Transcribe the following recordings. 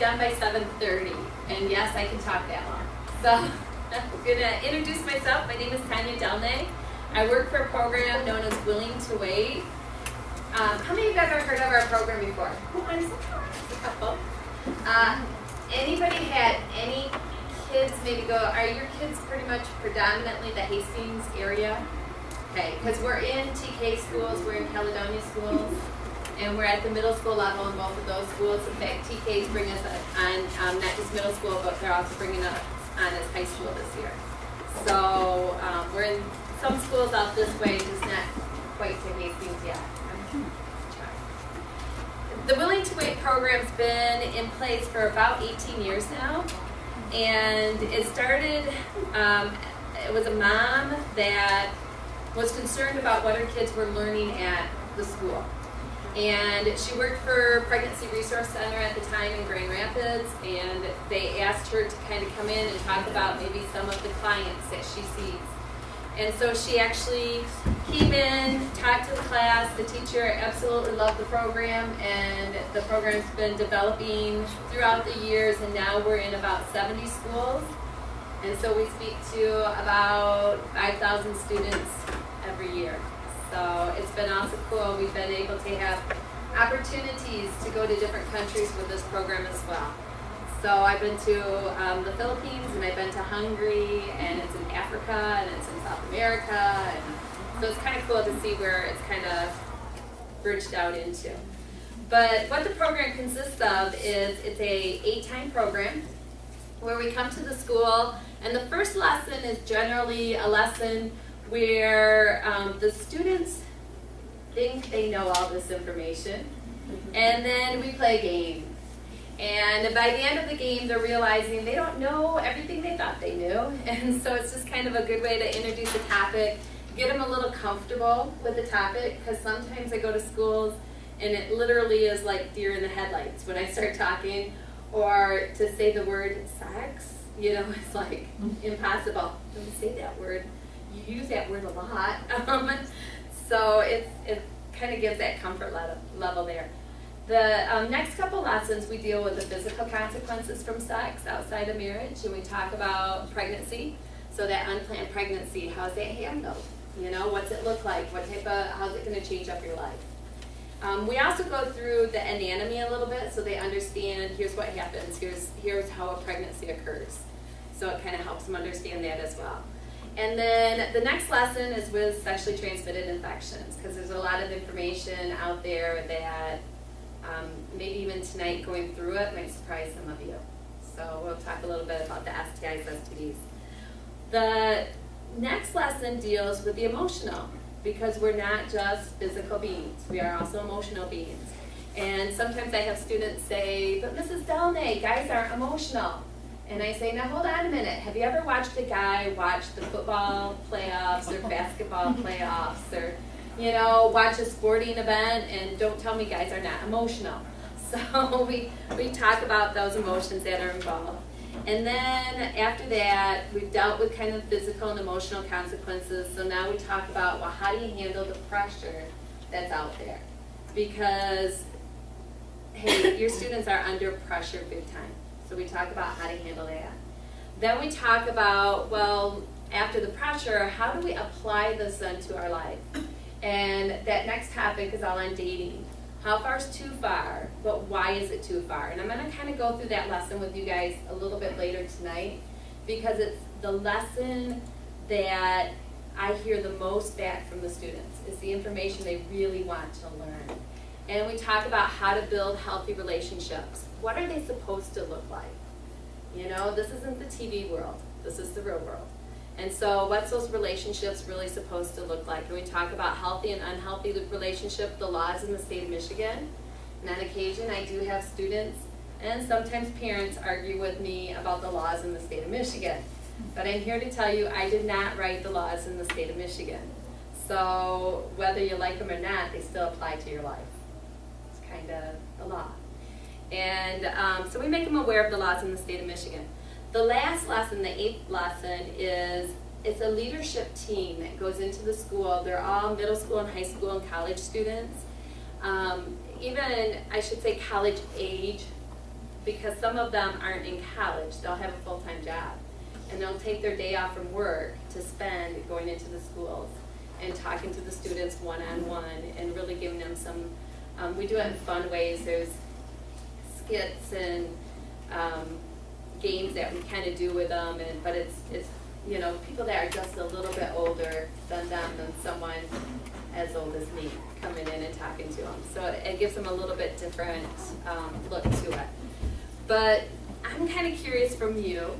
done by 7:30. And yes, I can talk that long. So I'm going to introduce myself. My name is Tanya Delnay. I work for a program known as Willing to Wait. How many of you have ever heard of our program before? Oh, I'm surprised. A couple. Anybody had any kids maybe go, are your kids pretty much predominantly the Hastings area? Okay, because we're in TK schools, we're in Caledonia schools, and we're at the middle school level in both of those schools. In fact, TK's bring us on not just middle school, but they're also bringing us on as high school this year. So we're in some schools out this way, just not quite to Hastings yet. The Willing to Wait program's been in place for about 18 years now, and it started, it was a mom that was concerned about what her kids were learning at the school. And she worked for Pregnancy Resource Center at the time in Grand Rapids, and they asked her to kind of come in and talk about maybe some of the clients that she sees. And so she actually came in, talked to the class. The teacher absolutely loved the program, and the program's been developing throughout the years, and now we're in about 70 schools. And so we speak to about 5,000 students every year. So it's been also cool. We've been able to have opportunities to go to different countries with this program as well. So I've been to the Philippines, and I've been to Hungary, and it's in Africa, and it's in South America. And so it's kind of cool to see where it's kind of bridged out into. But what the program consists of is it's a 8-time program where we come to the school, and the first lesson is generally a lesson where the students think they know all this information, and then we play a game. And by the end of the game, they're realizing they don't know everything they thought they knew, and so it's just kind of a good way to introduce a topic, get them a little comfortable with the topic, because sometimes I go to schools and it literally is like deer in the headlights when I start talking, or to say the word sex, you know, it's like impossible. Don't say that word. You use that word a lot. So it kind of gives that comfort level there. The next couple lessons we deal with the physical consequences from sex outside of marriage, and we talk about pregnancy. So that unplanned pregnancy, how's that handled? You know, what's it look like? How's it going to change up your life? We also go through the anatomy a little bit, so they understand here's what happens, here's how a pregnancy occurs. So it kind of helps them understand that as well. And then the next lesson is with sexually transmitted infections, because there's a lot of information out there that maybe even tonight going through it might surprise some of you. So we'll talk a little bit about the STIs, STDs. The next lesson deals with the emotional, because we're not just physical beings, we are also emotional beings. And sometimes I have students say, but Mrs. Delnay, guys aren't emotional. And I say, now hold on a minute, have you ever watched a guy watch the football playoffs or basketball playoffs, or you know, watch a sporting event, and don't tell me guys are not emotional. So we talk about those emotions that are involved. And then after that, we've dealt with kind of physical and emotional consequences. So now we talk about, well, how do you handle the pressure that's out there? Because, hey, your students are under pressure big time. So we talk about how to handle that. Then we talk about, well, after the pressure, how do we apply this then to our life? And that next topic is all on dating. How far is too far, but why is it too far? And I'm going to kind of go through that lesson with you guys a little bit later tonight, because it's the lesson that I hear the most back from the students. It's the information they really want to learn. And we talk about how to build healthy relationships. What are they supposed to look like? You know, this isn't the TV world. This is the real world. And so what's those relationships really supposed to look like? And we talk about healthy and unhealthy relationship, the laws in the state of Michigan. And on occasion, I do have students and sometimes parents argue with me about the laws in the state of Michigan. But I'm here to tell you, I did not write the laws in the state of Michigan. So whether you like them or not, they still apply to your life. It's kind of the law. And so we make them aware of the laws in the state of Michigan. The last lesson, the 8th lesson, is it's a leadership team that goes into the school. They're all middle school and high school and college students. Even, I should say, college age because some of them aren't in college. They'll have a full-time job, and they'll take their day off from work to spend going into the schools and talking to the students one-on-one and really giving them some, we do it in fun ways. There's skits and games that we kind of do with them, but it's you know, people that are just a little bit older than them, than someone as old as me coming in and talking to them. So it gives them a little bit different look to it. But I'm kind of curious from you,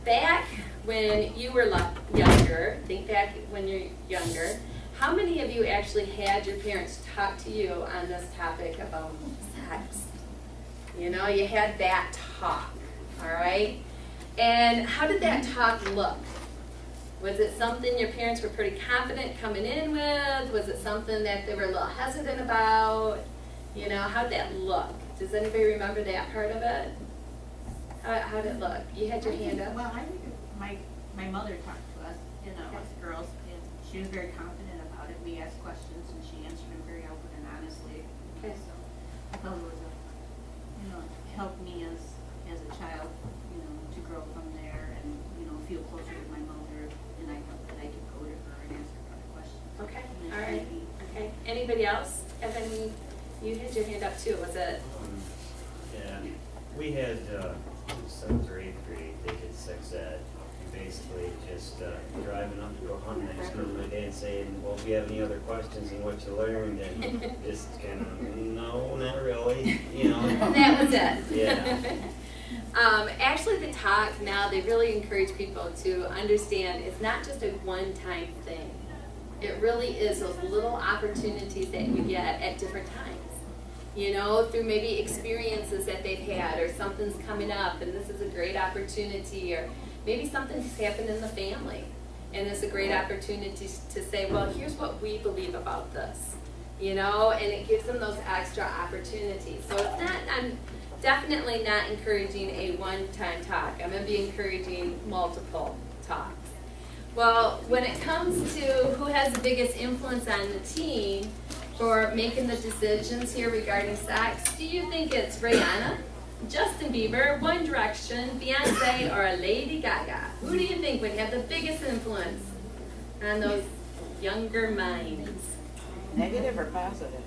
back when you were younger, think back when you're younger, how many of you actually had your parents talk to you on this topic about sex? You know, you had that talk, all right? And how did that talk look? Was it something your parents were pretty confident coming in with? Was it something that they were a little hesitant about? You know, how did that look? Does anybody remember that part of it? How did it look? You had your hand up. Well, I think my mother talked to us, you know, as girls, and she was very confident about it. We asked questions, and she answered them very open and honestly. Okay. So I felt it was helped me as a child, you know, to grow from there and, you know, feel closer to my mother, and I felt that I could go to her and ask her questions. Okay, all right. Okay. Anybody else have any? You had your hand up too. Was it? Yeah, we had 7th or 8th grade. They did sex ed. Basically, just driving up to go hunting next to my day and saying, "Well, if you have any other questions on what you learned," and just kind of, no, not really, you know. That was it. Yeah. Actually, the talk now, they really encourage people to understand it's not just a one-time thing. It really is those little opportunities that you get at different times. You know, through maybe experiences that they've had, or something's coming up and this is a great opportunity, or maybe something's happened in the family and it's a great opportunity to say, well, here's what we believe about this, you know, and it gives them those extra opportunities. So it's not, I'm definitely not encouraging a one-time talk. I'm going to be encouraging multiple talks. Well, when it comes to who has the biggest influence on the teen for making the decisions here regarding sex, do you think it's Rihanna, Justin Bieber, One Direction, Beyonce, or Lady Gaga? Who do you think would have the biggest influence on those younger minds? Negative or positive?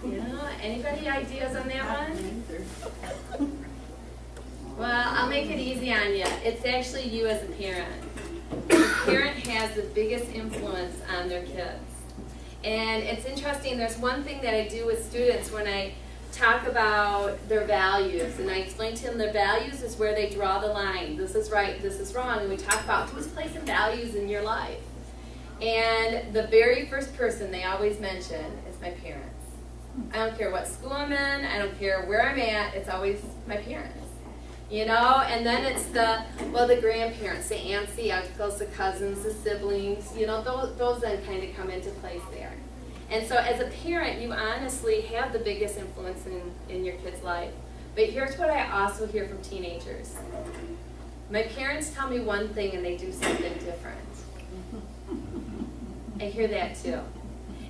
You know, anybody ideas on that one? Well, I'll make it easy on you. It's actually you as a parent. The parent has the biggest influence on their kids. And it's interesting, there's one thing that I do with students when I talk about their values, and I explain to them their values is where they draw the line. This is right, this is wrong, and we talk about who's placing values in your life. And the very first person they always mention is my parents. I don't care what school I'm in, I don't care where I'm at, it's always my parents. You know, and then it's the grandparents, the aunts, the uncles, the cousins, the siblings, you know, those then kind of come into place there. And so as a parent, you honestly have the biggest influence in your kid's life. But here's what I also hear from teenagers. My parents tell me one thing and they do something different. I hear that too.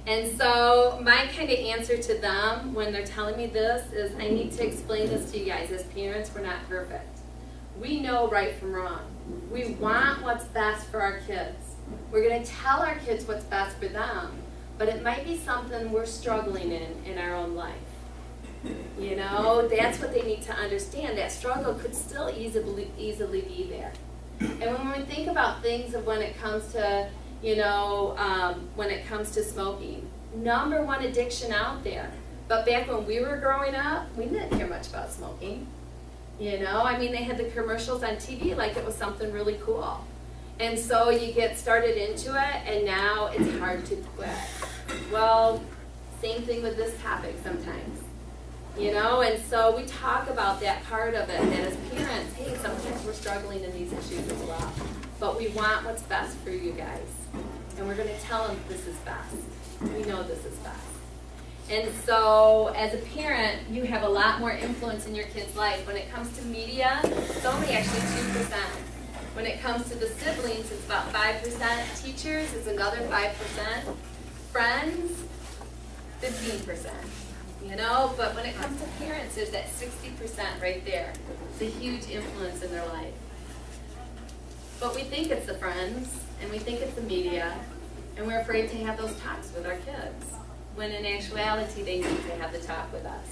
And so my kind of answer to them when they're telling me this is I need to explain this to you guys. As parents, we're not perfect. We know right from wrong. We want what's best for our kids. We're going to tell our kids what's best for them. But it might be something we're struggling in our own life. You know, that's what they need to understand. That struggle could still easily be there. And when we think about things of when it comes to, you know, when it comes to smoking, #1 addiction out there. But back when we were growing up, we didn't care much about smoking. You know, I mean, they had the commercials on TV like it was something really cool. And so you get started into it, and now it's hard to quit. Well, same thing with this topic sometimes. You know, and so we talk about that part of it, that as parents, hey, sometimes we're struggling in these issues as well. But we want what's best for you guys. And we're going to tell them this is best. We know this is best. And so as a parent, you have a lot more influence in your kid's life. When it comes to media, it's only actually 2%. When it comes to the siblings, it's about 5%. Teachers is another 5%. Friends, 15%. you know, but when it comes to parents, there's that 60% right there. It's a huge influence in their life. But we think it's the friends, and we think it's the media, and we're afraid to have those talks with our kids, when in actuality they need to have the talk with us.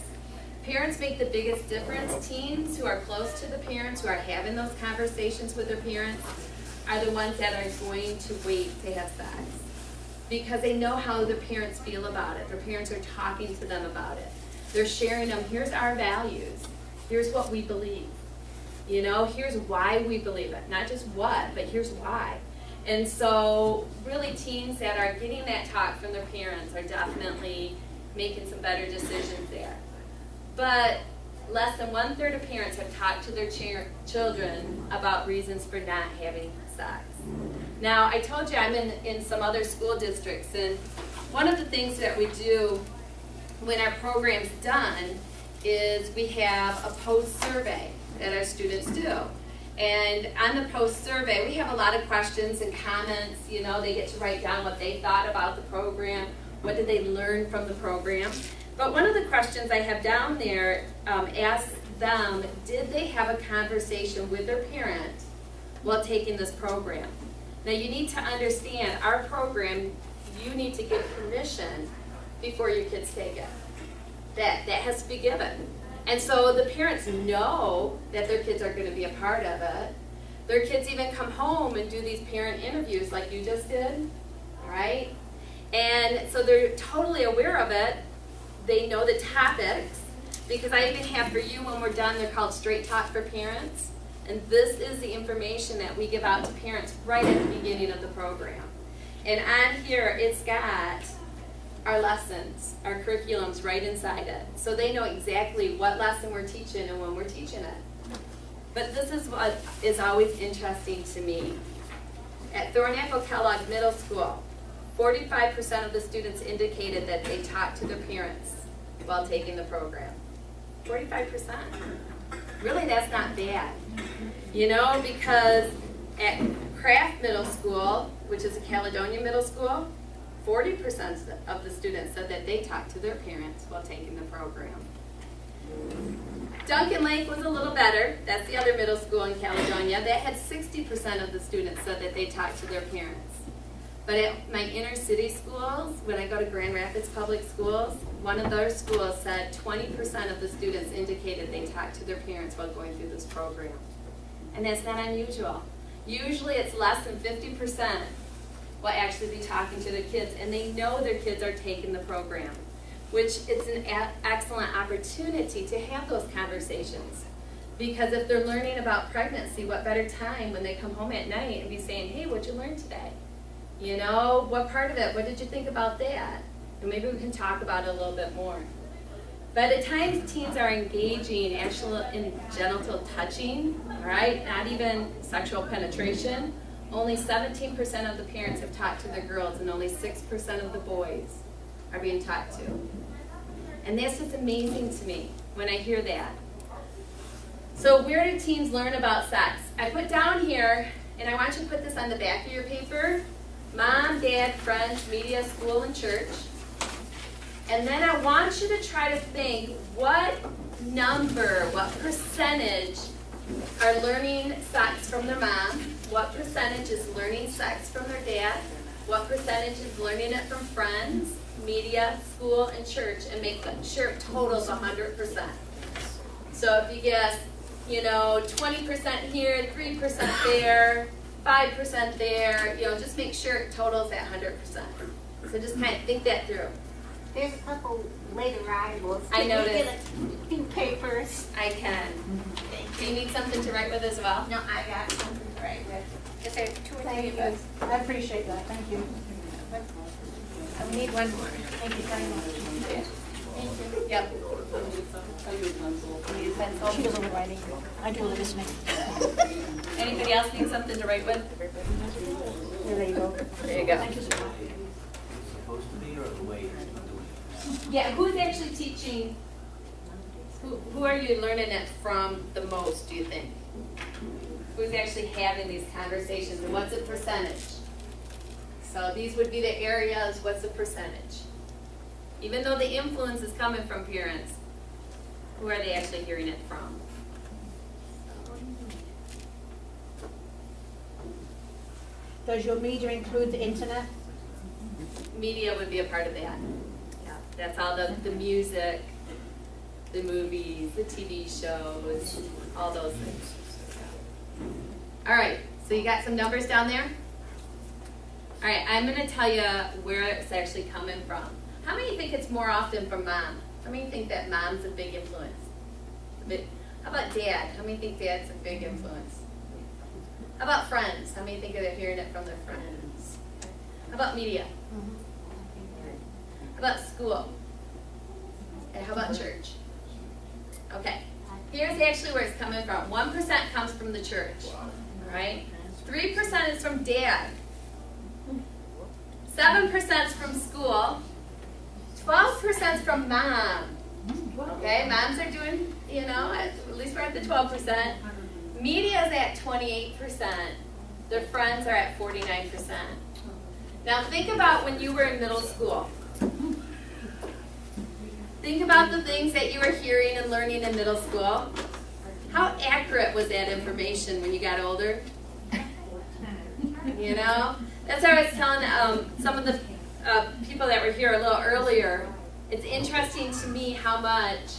Parents make the biggest difference. Teens who are close to the parents, who are having those conversations with their parents, are the ones that are going to wait to have sex. Because they know how their parents feel about it. Their parents are talking to them about it. They're sharing them, here's our values. Here's what we believe. You know, here's why we believe it. Not just what, but here's why. And so really teens that are getting that talk from their parents are definitely making some better decisions there. But less than 1/3 of parents have talked to their children about reasons for not having sex. Now, I told you I'm in some other school districts, and one of the things that we do when our program's done is we have a post-survey that our students do. And on the post-survey, we have a lot of questions and comments. You know, they get to write down what they thought about the program, what did they learn from the program. But one of the questions I have down there asks them, did they have a conversation with their parent while taking this program? Now you need to understand, our program, you need to give permission before your kids take it. That has to be given. And so the parents know that their kids are going to be a part of it. Their kids even come home and do these parent interviews like you just did, all right? And so they're totally aware of it. They know the topics, because I even have for you when we're done, they're called Straight Talk for Parents. And this is the information that we give out to parents right at the beginning of the program. And on here, it's got our lessons, our curriculums right inside it. So they know exactly what lesson we're teaching and when we're teaching it. But this is what is always interesting to me. At Thornapple Kellogg Middle School, 45% of the students indicated that they talked to their parents while taking the program. 45%. Really, that's not bad. You know, because at Craft Middle School, which is a Caledonia middle school, 40% of the students said that they talked to their parents while taking the program. Duncan Lake was a little better. That's the other middle school in Caledonia. They had 60% of the students said that they talked to their parents. But at my inner city schools, when I go to Grand Rapids Public Schools, one of those schools said 20% of the students indicated they talked to their parents while going through this program. And that's not unusual. Usually it's less than 50% will actually be talking to their kids, and they know their kids are taking the program, which it's an excellent opportunity to have those conversations. Because if they're learning about pregnancy, what better time when they come home at night and be saying, hey, what'd you learn today? You know, what part of it, what did you think about that? And maybe we can talk about it a little bit more. By the time teens are engaging actually in genital touching, right, not even sexual penetration, only 17% of the parents have talked to their girls and only 6% of the boys are being talked to. And that's just amazing to me when I hear that. So where do teens learn about sex? I put down here, and I want you to put this on the back of your paper, mom, dad, friends, media, school, and church. And then I want you to try to think what number, what percentage are learning sex from their mom, what percentage is learning sex from their dad, what percentage is learning it from friends, media, school, and church, and make sure it totals 100%. So if you guess, you know, 20% here, 3% there, 5% there, you know, just make sure it totals at 100%. So just kind of think that through. There's a couple late arrivals. I Can noticed. we get a few papers? I can. Do you need something to write with as well? No, I got something to write with. Is there 2 or 3 Thank of you. us? I appreciate that. Thank you. We need one more. Thank you very much. Thank you. Yep. Need a pencil? She does all the writing. I do all the listening. Anybody else need something to write with? There you go. There you go. Thank you so much. Supposed to be or the way you're doing it? Yeah, who's actually teaching? Who are you learning it from the most, do you think? Who's actually having these conversations, and what's the percentage? So these would be the areas, what's the percentage? Even though the influence is coming from parents, who are they actually hearing it from? Does your media include the internet? Media would be a part of that. Yeah, that's all the music, the movies, the TV shows, all those things. All right, so you got some numbers down there? All right, I'm going to tell you where it's actually coming from. How many think it's more often from mom? How many think that mom's a big influence? How about dad? How many think dad's a big influence? How about friends? How many think they're hearing it from their friends? How about media? How about school? And how about church? Okay, here's actually where it's coming from. 1% comes from the church, all right? 3% is from dad. 7% is from school. 12% is from mom. Okay, moms are doing, you know, at least we're at the 12%. Media is at 28%. Their friends are at 49%. Now think about when you were in middle school. Think about the things that you were hearing and learning in middle school. How accurate was that information when you got older? You know? That's what I was telling some of the people that were here a little earlier. It's interesting to me how much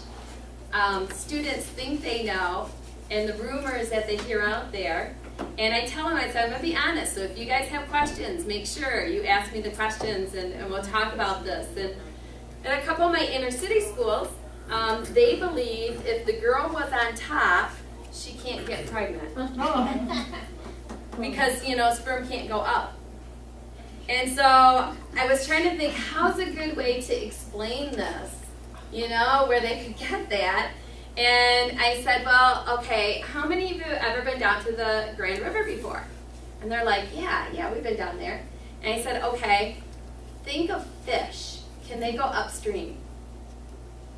students think they know and the rumors that they hear out there. And I tell them, I said, I'm going to be honest, so if you guys have questions, make sure you ask me the questions and we'll talk about this. And at a couple of my inner city schools, they believe if the girl was on top, she can't get pregnant. Because, you know, sperm can't go up. And so I was trying to think, how's a good way to explain this, you know, where they could get that. And I said, well, okay, how many of you have ever been down to the Grand River before? And they're like, yeah, we've been down there. And I said, okay, think of fish. Can they go upstream?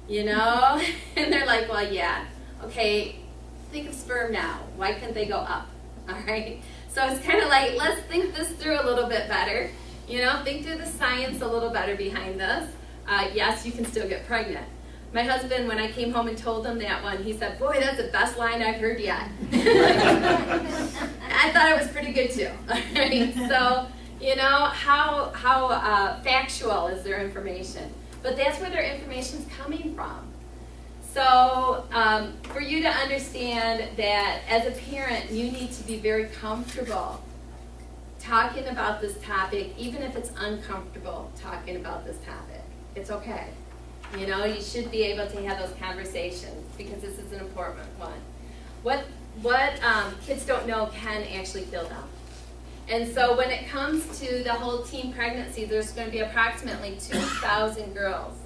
You know? And they're like, well, yeah. Okay, think of sperm now. Why couldn't they go up? All right? So it's kind of like, let's think this through a little bit better. You know, think through the science a little better behind this. Yes, you can still get pregnant. My husband, when I came home and told him that one, he said, boy, that's the best line I've heard yet. I thought it was pretty good too. Right? So, you know, how factual is their information? But that's where their information's coming from. So for you to understand that as a parent, you need to be very comfortable talking about this topic, even if it's uncomfortable talking about this topic. It's okay. You know, you should be able to have those conversations because this is an important one. What kids don't know can actually kill them. And so when it comes to the whole teen pregnancy, there's going to be approximately 2,000 girls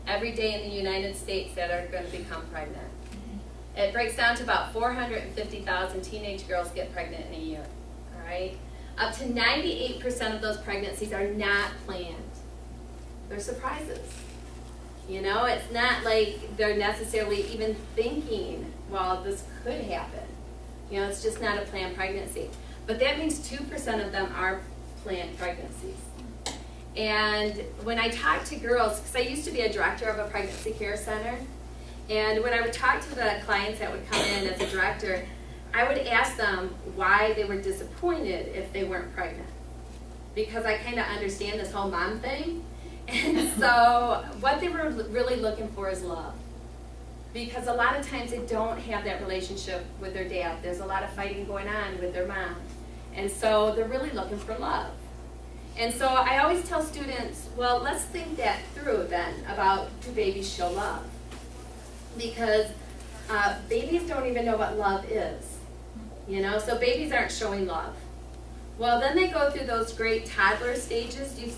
every day in the United States that are going to become pregnant. It breaks down to about 450,000 teenage girls get pregnant in a year. All right? Up to 98% of those pregnancies are not planned. They're surprises. You know, it's not like they're necessarily even thinking, well, this could happen. You know, it's just not a planned pregnancy. But that means 2% of them are planned pregnancies. And when I talk to girls, because I used to be a director of a pregnancy care center, and when I would talk to the clients that would come in as a director, I would ask them why they were disappointed if they weren't pregnant. Because I kind of understand this whole mom thing. And so what they were really looking for is love. Because a lot of times they don't have that relationship with their dad. There's a lot of fighting going on with their mom. And so they're really looking for love. And so I always tell students, well, let's think that through then about do babies show love? Because babies don't even know what love is. You know, so babies aren't showing love. Well, then they go through those great toddler stages. You've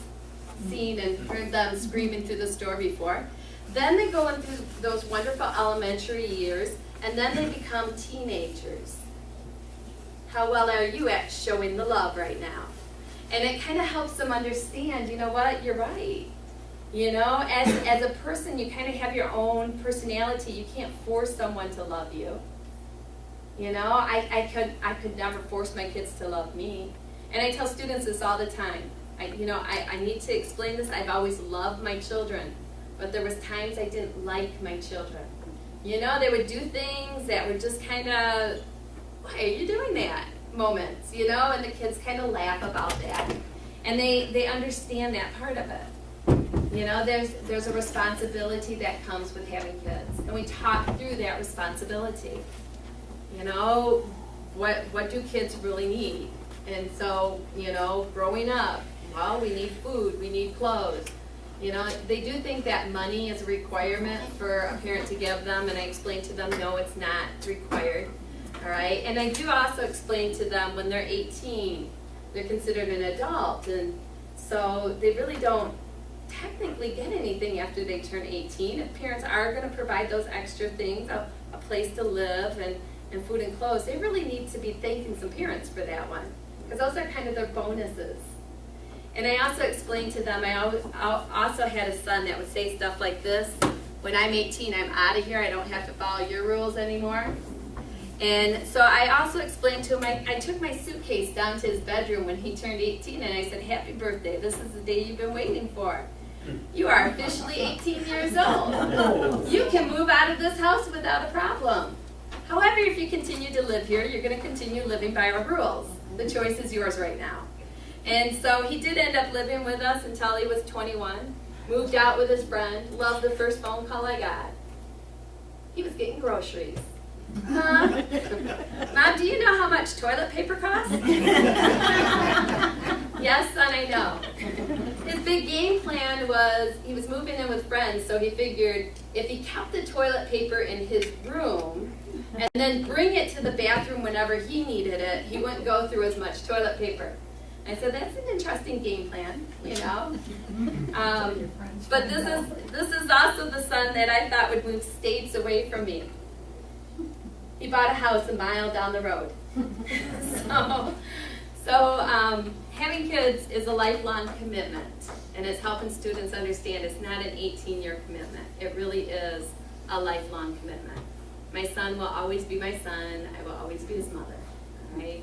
seen and heard them screaming through the store before. Then they go into those wonderful elementary years, and then they become teenagers. How well are you at showing the love right now? And it kind of helps them understand, you know what, you're right. You know, as a person, you kind of have your own personality. You can't force someone to love you. You know, I could never force my kids to love me. And I tell students this all the time. I need to explain this. I've always loved my children, but there was times I didn't like my children. You know, they would do things that were just kind of, why are you doing that? Moments, you know, and the kids kind of laugh about that. And they understand that part of it. You know, there's a responsibility that comes with having kids. And we talk through that responsibility. You know, what do kids really need? And so, you know, growing up, well, we need food, we need clothes. You know, they do think that money is a requirement for a parent to give them, and I explain to them, no, it's not required. All right, and I do also explain to them when they're 18, they're considered an adult, and so they really don't technically get anything after they turn 18. If parents are going to provide those extra things, a place to live and food and clothes, they really need to be thanking some parents for that one, because those are kind of their bonuses. And I also explained to them, I also had a son that would say stuff like this: when I'm 18, I'm out of here, I don't have to follow your rules anymore. And so I also explained to him, I took my suitcase down to his bedroom when he turned 18, and I said, happy birthday, this is the day you've been waiting for. You are officially 18 years old. You can move out of this house without a problem. However, if you continue to live here, you're going to continue living by our rules. The choice is yours right now. And so he did end up living with us until he was 21, moved out with his friend, loved the first phone call I got. He was getting groceries. Mom, do you know how much toilet paper costs? Yes, son, I know. His big game plan was he was moving in with friends, so he figured if he kept the toilet paper in his room and then bring it to the bathroom whenever he needed it, he wouldn't go through as much toilet paper. I said, that's an interesting game plan, you know. But this is also the son that I thought would move states away from me. He bought a house a mile down the road. So having kids is a lifelong commitment, and it's helping students understand it's not an 18-year commitment. It really is a lifelong commitment. My son will always be my son. I will always be his mother. All right?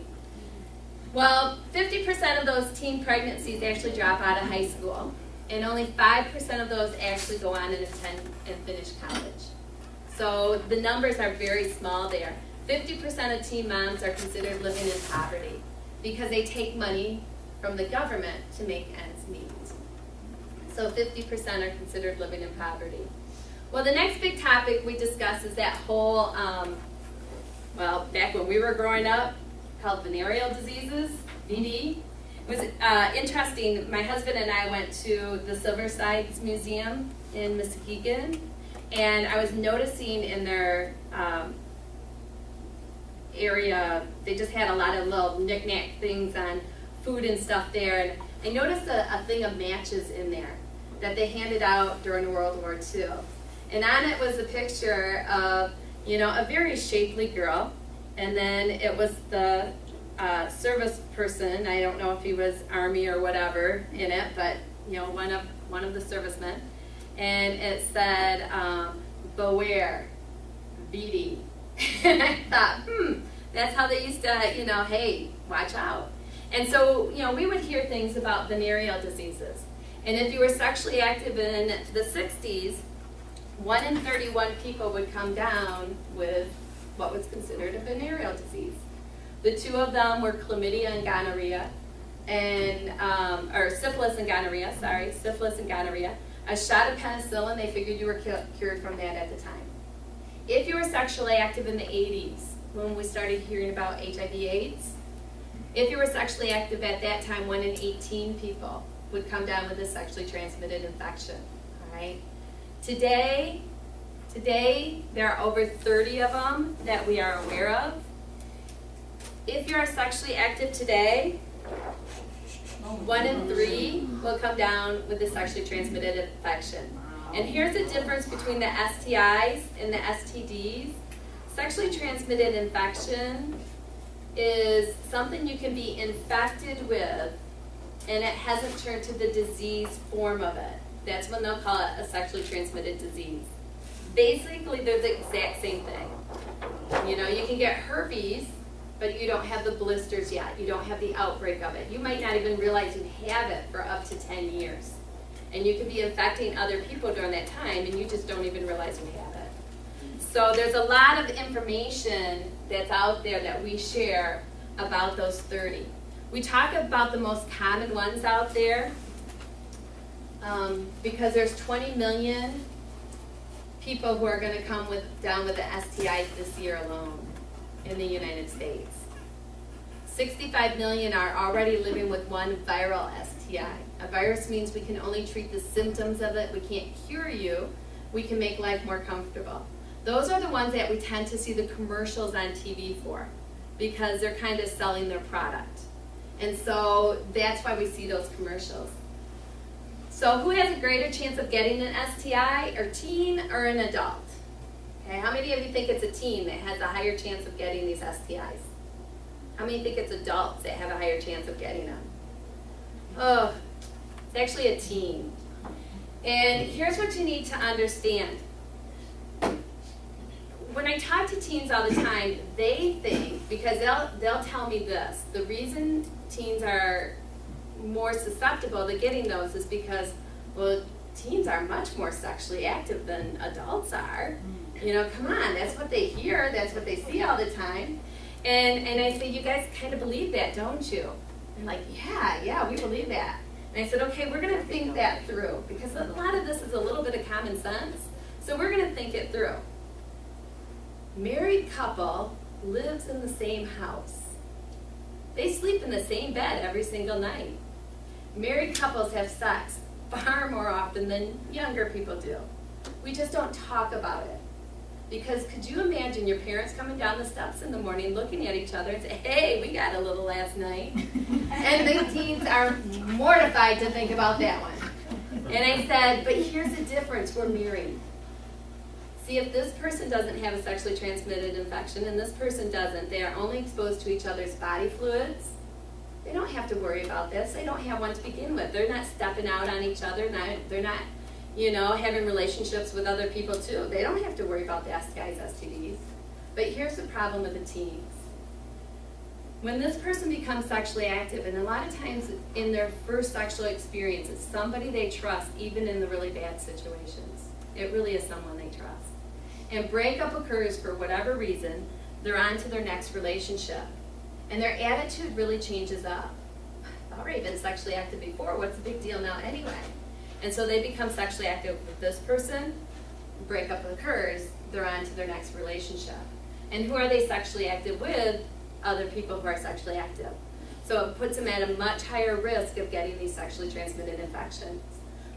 Well, 50% of those teen pregnancies actually drop out of high school, and only 5% of those actually go on and attend and finish college. So the numbers are very small there. 50% of teen moms are considered living in poverty because they take money from the government to make ends meet. So 50% are considered living in poverty. Well, the next big topic we discuss is that whole, well, back when we were growing up, called venereal diseases, VD. It was interesting. My husband and I went to the Silversides Museum in Muskegon, and I was noticing in their area, they just had a lot of little knick-knack things on food and stuff there, and I noticed a thing of matches in there that they handed out during World War II. And on it was a picture of, you know, a very shapely girl, and then it was the service person. I don't know if he was Army or whatever in it, but you know, one of the servicemen. And it said, beware, VD. And I thought, that's how they used to, you know, hey, watch out. And so, you know, we would hear things about venereal diseases. And if you were sexually active in the 60s, 1 in 31 people would come down with what was considered a venereal disease. The two of them were chlamydia and gonorrhea, or syphilis and gonorrhea, syphilis and gonorrhea. A shot of penicillin, they figured you were cured from that at the time. If you were sexually active in the 80s, when we started hearing about HIV/AIDS, if you were sexually active at that time, 1 in 18 people would come down with a sexually transmitted infection, all right? Today, there are over 30 of them that we are aware of. If you are sexually active today, 1 in 3 will come down with a sexually transmitted infection. And here's the difference between the STIs and the STDs. Sexually transmitted infection is something you can be infected with, and it hasn't turned to the disease form of it. That's when they'll call it a sexually transmitted disease. Basically, they're the exact same thing. You know, you can get herpes, but you don't have the blisters yet. You don't have the outbreak of it. You might not even realize you have it for up to 10 years. And you could be infecting other people during that time, and you just don't even realize you have it. So there's a lot of information that's out there that we share about those 30. We talk about the most common ones out there because there's 20 million people who are going to come down with the STI this year alone in the United States. 65 million are already living with one viral STI. A virus means we can only treat the symptoms of it. We can't cure you. We can make life more comfortable. Those are the ones that we tend to see the commercials on TV for because they're kind of selling their product. And so that's why we see those commercials. So who has a greater chance of getting an STI, a teen or an adult? Okay, how many of you think it's a teen that has a higher chance of getting these STIs? How many think it's adults that have a higher chance of getting them? Oh, it's actually a teen. And here's what you need to understand. When I talk to teens all the time, they think, because they'll tell me this, the reason teens are more susceptible to getting those is because, well, teens are much more sexually active than adults are. You know, come on, that's what they hear, that's what they see all the time. And I say, you guys kind of believe that, don't you? They're like, yeah, we believe that. And I said, okay, we're going to think that through, because a lot of this is a little bit of common sense, so we're going to think it through. Married couple lives in the same house. They sleep in the same bed every single night. Married couples have sex far more often than younger people do. We just don't talk about it. Because could you imagine your parents coming down the steps in the morning looking at each other and say, hey, we got a little last night. And the teens are mortified to think about that one. And I said, but here's the difference, we're married. See, if this person doesn't have a sexually transmitted infection and this person doesn't, they are only exposed to each other's body fluids. They don't have to worry about this. They don't have one to begin with. They're not stepping out on each other. They're not, you know, having relationships with other people too. They don't have to worry about the STIs, STDs. But here's the problem with the teens. When this person becomes sexually active, and a lot of times in their first sexual experience, it's somebody they trust, even in the really bad situations. It really is someone they trust. And breakup occurs for whatever reason, they're on to their next relationship. And their attitude really changes up. I've already been sexually active before, what's the big deal now anyway? And so they become sexually active with this person, breakup occurs, they're on to their next relationship. And who are they sexually active with? Other people who are sexually active. So it puts them at a much higher risk of getting these sexually transmitted infections.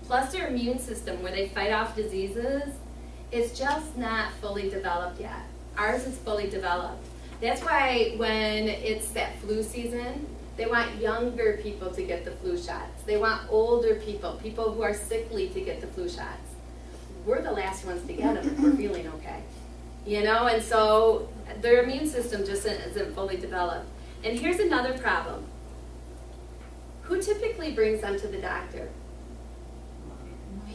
Plus their immune system, where they fight off diseases, is just not fully developed yet. Ours is fully developed. That's why when it's that flu season, they want younger people to get the flu shots. They want older people, people who are sickly, to get the flu shots. We're the last ones to get them if we're feeling okay. You know, and so their immune system just isn't fully developed. And here's another problem. Who typically brings them to the doctor?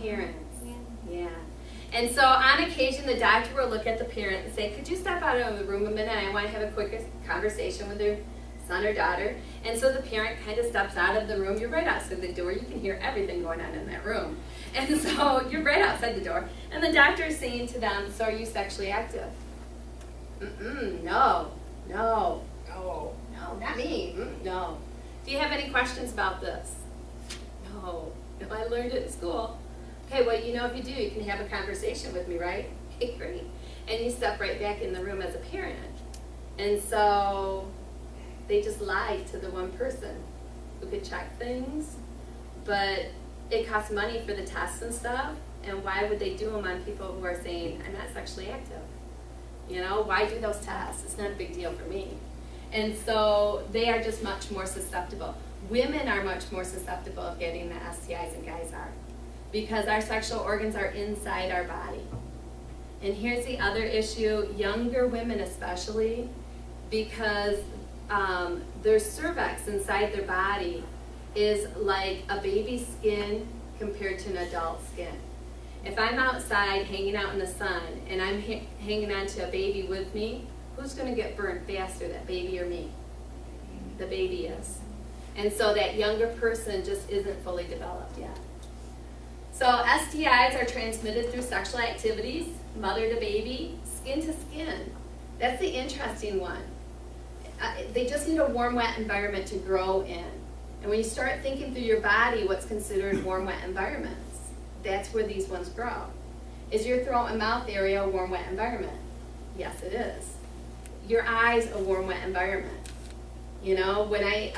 Parents. Yeah. And so on occasion, the doctor will look at the parent and say, could you step out of the room a minute? I want to have a quick conversation with their son or daughter. And so the parent kind of steps out of the room. You're right outside the door. You can hear everything going on in that room. And so you're right outside the door. And the doctor is saying to them, so are you sexually active? No, not me, no. Do you have any questions about this? No, I learned it in school. Okay, well, you know, if you do, you can have a conversation with me, right? Okay, great. And you step right back in the room as a parent. And so they just lied to the one person who could check things, but it costs money for the tests and stuff, and why would they do them on people who are saying, I'm not sexually active? You know, why do those tests? It's not a big deal for me. And so they are just much more susceptible. Women are much more susceptible of getting the STIs than guys are, because our sexual organs are inside our body. And here's the other issue, younger women especially, because their cervix inside their body is like a baby's skin compared to an adult skin. If I'm outside hanging out in the sun and I'm hanging on to a baby with me, who's going to get burned faster, that baby or me? The baby is. And so that younger person just isn't fully developed yet. So STIs are transmitted through sexual activities, mother to baby, skin to skin. That's the interesting one. They just need a warm, wet environment to grow in. And when you start thinking through your body, what's considered warm, wet environments, that's where these ones grow. Is your throat and mouth area a warm, wet environment? Yes, it is. Your eyes a warm, wet environment. You know, when I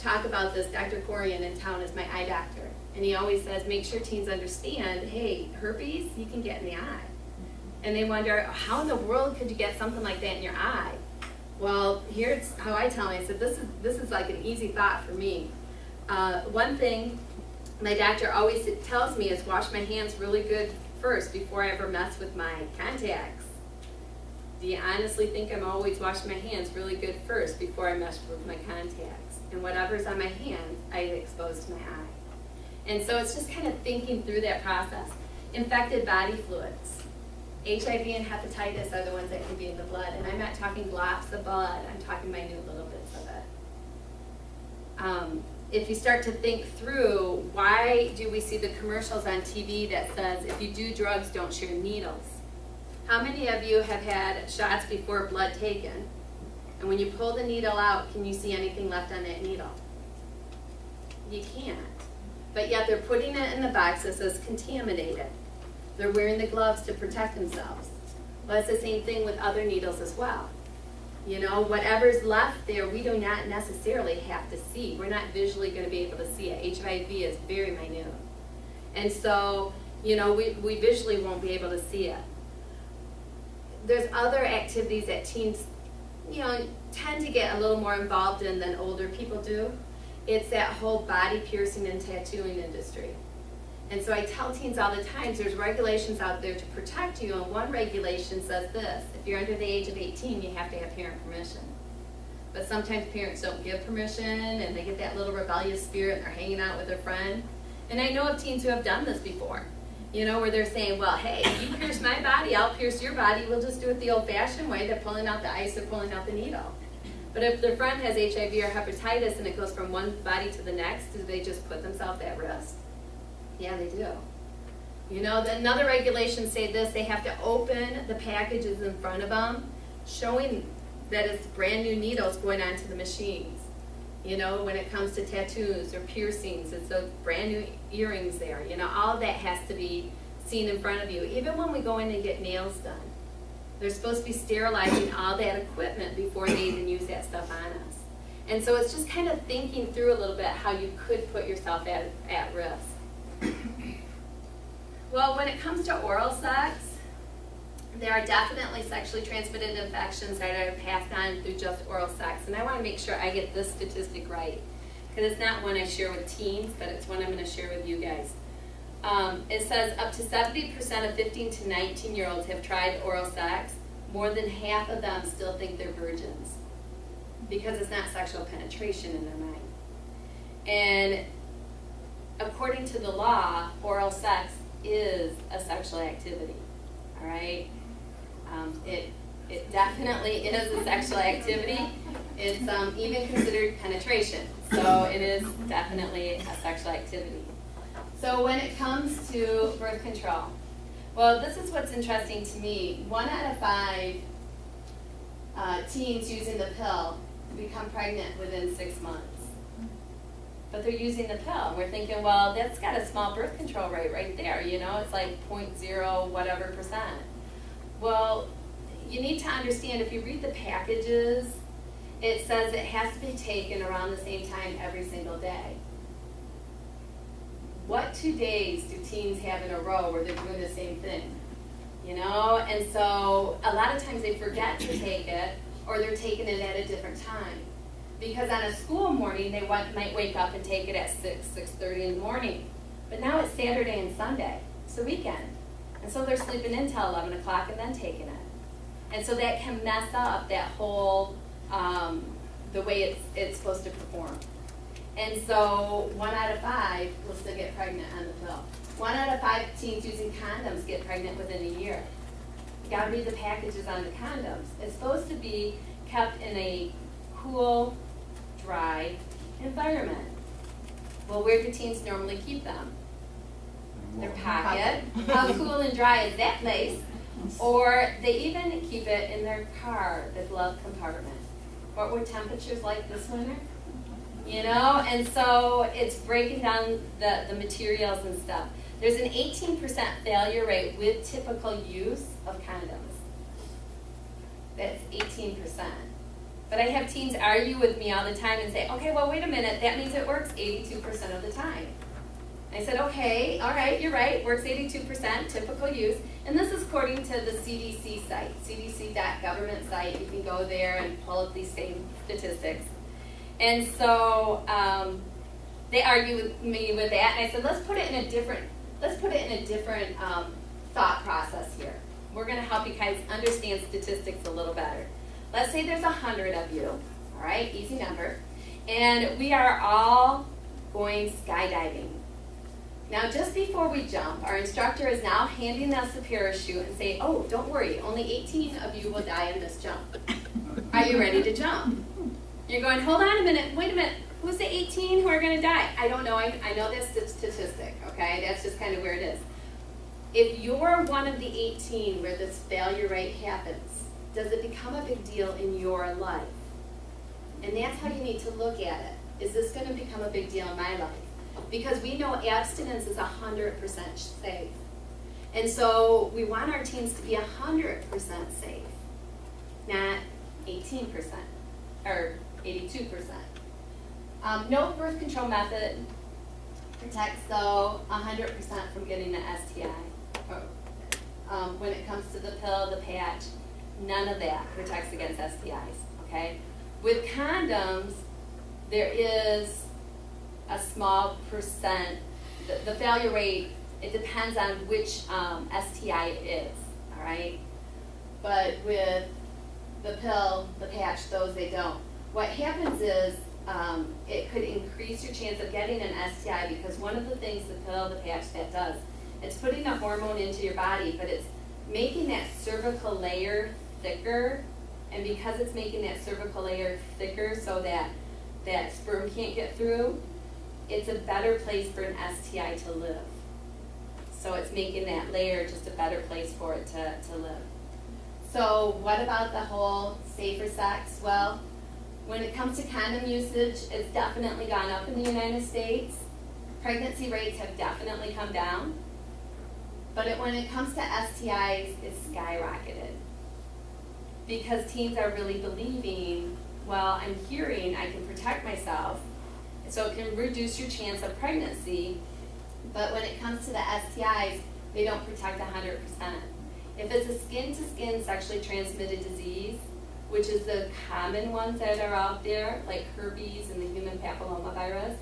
talk about this, Dr. Corian in town is my eye doctor. And he always says, make sure teens understand, hey, herpes, you can get in the eye. And they wonder, how in the world could you get something like that in your eye? Well, here's how I tell them. I said, this is like an easy thought for me. One thing my doctor always tells me is wash my hands really good first before I ever mess with my contacts. Do you honestly think I'm always washing my hands really good first before I mess with my contacts? And whatever's on my hands, I expose to my eye. And so it's just kind of thinking through that process. Infected body fluids. HIV and hepatitis are the ones that can be in the blood. And I'm not talking globs of blood, I'm talking minute little bits of it. If you start to think through, why do we see the commercials on TV that says, if you do drugs, don't share needles? How many of you have had shots before blood taken? And when you pull the needle out, can you see anything left on that needle? You can't. But yet they're putting it in the box that says contaminated. They're wearing the gloves to protect themselves. Well, it's the same thing with other needles as well. You know, whatever's left there, we do not necessarily have to see. We're not visually going to be able to see it. HIV is very minute. And so, you know, we visually won't be able to see it. There's other activities that teens, you know, tend to get a little more involved in than older people do. It's that whole body piercing and tattooing industry. And so I tell teens all the time, there's regulations out there to protect you, and one regulation says this: if you're under the age of 18, you have to have parent permission. But sometimes parents don't give permission, and they get that little rebellious spirit, and they're hanging out with their friend. And I know of teens who have done this before, you know, where they're saying, well, hey, you pierce my body, I'll pierce your body, we'll just do it the old-fashioned way. They're pulling out the ice, they're pulling out the needle. But if their friend has HIV or hepatitis and it goes from one body to the next, do they just put themselves at risk? Yeah, they do. You know, another regulation say this: they have to open the packages in front of them, showing that it's brand new needles going onto the machines. You know, when it comes to tattoos or piercings, it's those brand new earrings there. You know, all of that has to be seen in front of you. Even when we go in and get nails done, they're supposed to be sterilizing all that equipment before they even use that stuff on us. And so it's just kind of thinking through a little bit how you could put yourself at risk. Well, when it comes to oral sex, there are definitely sexually transmitted infections that are passed on through just oral sex. And I want to make sure I get this statistic right, because it's not one I share with teens, but it's one I'm going to share with you guys. It says up to 70% of 15 to 19-year-olds have tried oral sex. More than half of them still think they're virgins because it's not sexual penetration in their mind. And according to the law, oral sex is a sexual activity, all right? It definitely is a sexual activity. It's even considered penetration, so it is definitely a sexual activity. So when it comes to birth control, well, this is what's interesting to me. 1 out of 5 teens using the pill become pregnant within 6 months. But they're using the pill. We're thinking, well, that's got a small birth control rate right there, you know, it's like 0.0 whatever percent. Well, you need to understand, if you read the packages, it says it has to be taken around the same time every single day. What 2 days do teens have in a row where they're doing the same thing? You know, and so a lot of times they forget to take it, or they're taking it at a different time. Because on a school morning, they might wake up and take it at 6:30 in the morning. But now it's Saturday and Sunday. It's the weekend. And so they're sleeping until 11 o'clock and then taking it. And so that can mess up that whole, the way it's supposed to perform. And so 1 out of 5 will still get pregnant on the pill. 1 out of 5 teens using condoms get pregnant within a year. You gotta read the packages on the condoms. It's supposed to be kept in a cool, dry environment. Well, where do teens normally keep them? their pocket. How cool and dry is that place? Or they even keep it in their car, the glove compartment. What were temperatures like this winter? You know, and so it's breaking down the materials and stuff. There's an 18% failure rate with typical use of condoms. That's 18%. But I have teens argue with me all the time and say, okay, well, wait a minute, that means it works 82% of the time. I said, okay, all right, you're right, works 82%, typical use. And this is according to the CDC site, cdc.government site. You can go there and pull up these same statistics. And so they argue with me with that, and I said, let's put it in a different thought process here. We're going to help you guys understand statistics a little better. Let's say there's 100 of you, all right, easy number, and we are all going skydiving. Now, just before we jump, our instructor is now handing us the parachute and say, oh, don't worry, only 18 of you will die in this jump. Are you ready to jump? You're going, hold on a minute, wait a minute, who's the 18 who are going to die? I don't know, I know that's the statistic, okay? That's just kind of where it is. If you're one of the 18 where this failure rate happens, does it become a big deal in your life? And that's how you need to look at it. Is this going to become a big deal in my life? Because we know abstinence is 100% safe. And so we want our teens to be 100% safe, not 18% or 82%. No birth control method protects, though, 100% from getting an STI. When it comes to the pill, the patch, none of that protects against STIs, okay? With condoms, there is a small percent, the failure rate, it depends on which STI it is, all right? But with the pill, the patch, those they don't. What happens is it could increase your chance of getting an STI because one of the things the pill, the patch, that does, it's putting a hormone into your body, but it's making that cervical layer thicker, and because it's making that cervical layer thicker so that that sperm can't get through, it's a better place for an STI to live. So it's making that layer just a better place for it to live. So what about the whole safer sex? Well, when it comes to condom usage, it's definitely gone up in the United States. Pregnancy rates have definitely come down. But when it comes to STIs, it's skyrocketed. Because teens are really believing, well, I'm hearing I can protect myself, so it can reduce your chance of pregnancy. But when it comes to the STIs, they don't protect 100%. If it's a skin-to-skin sexually transmitted disease, which is the common ones that are out there, like herpes and the human papillomavirus,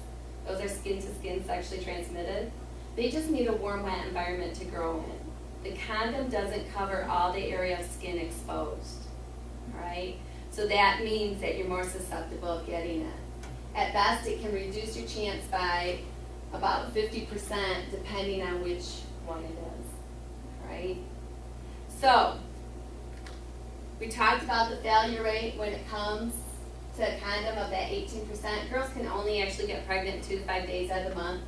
those are skin-to-skin sexually transmitted. They just need a warm, wet environment to grow in. The condom doesn't cover all the area of skin exposed, right? So that means that you're more susceptible of getting it. At best, it can reduce your chance by about 50% depending on which one it is, right? So, we talked about the failure rate when it comes to a condom of that 18%. Girls can only actually get pregnant 2 to 5 days out of the month.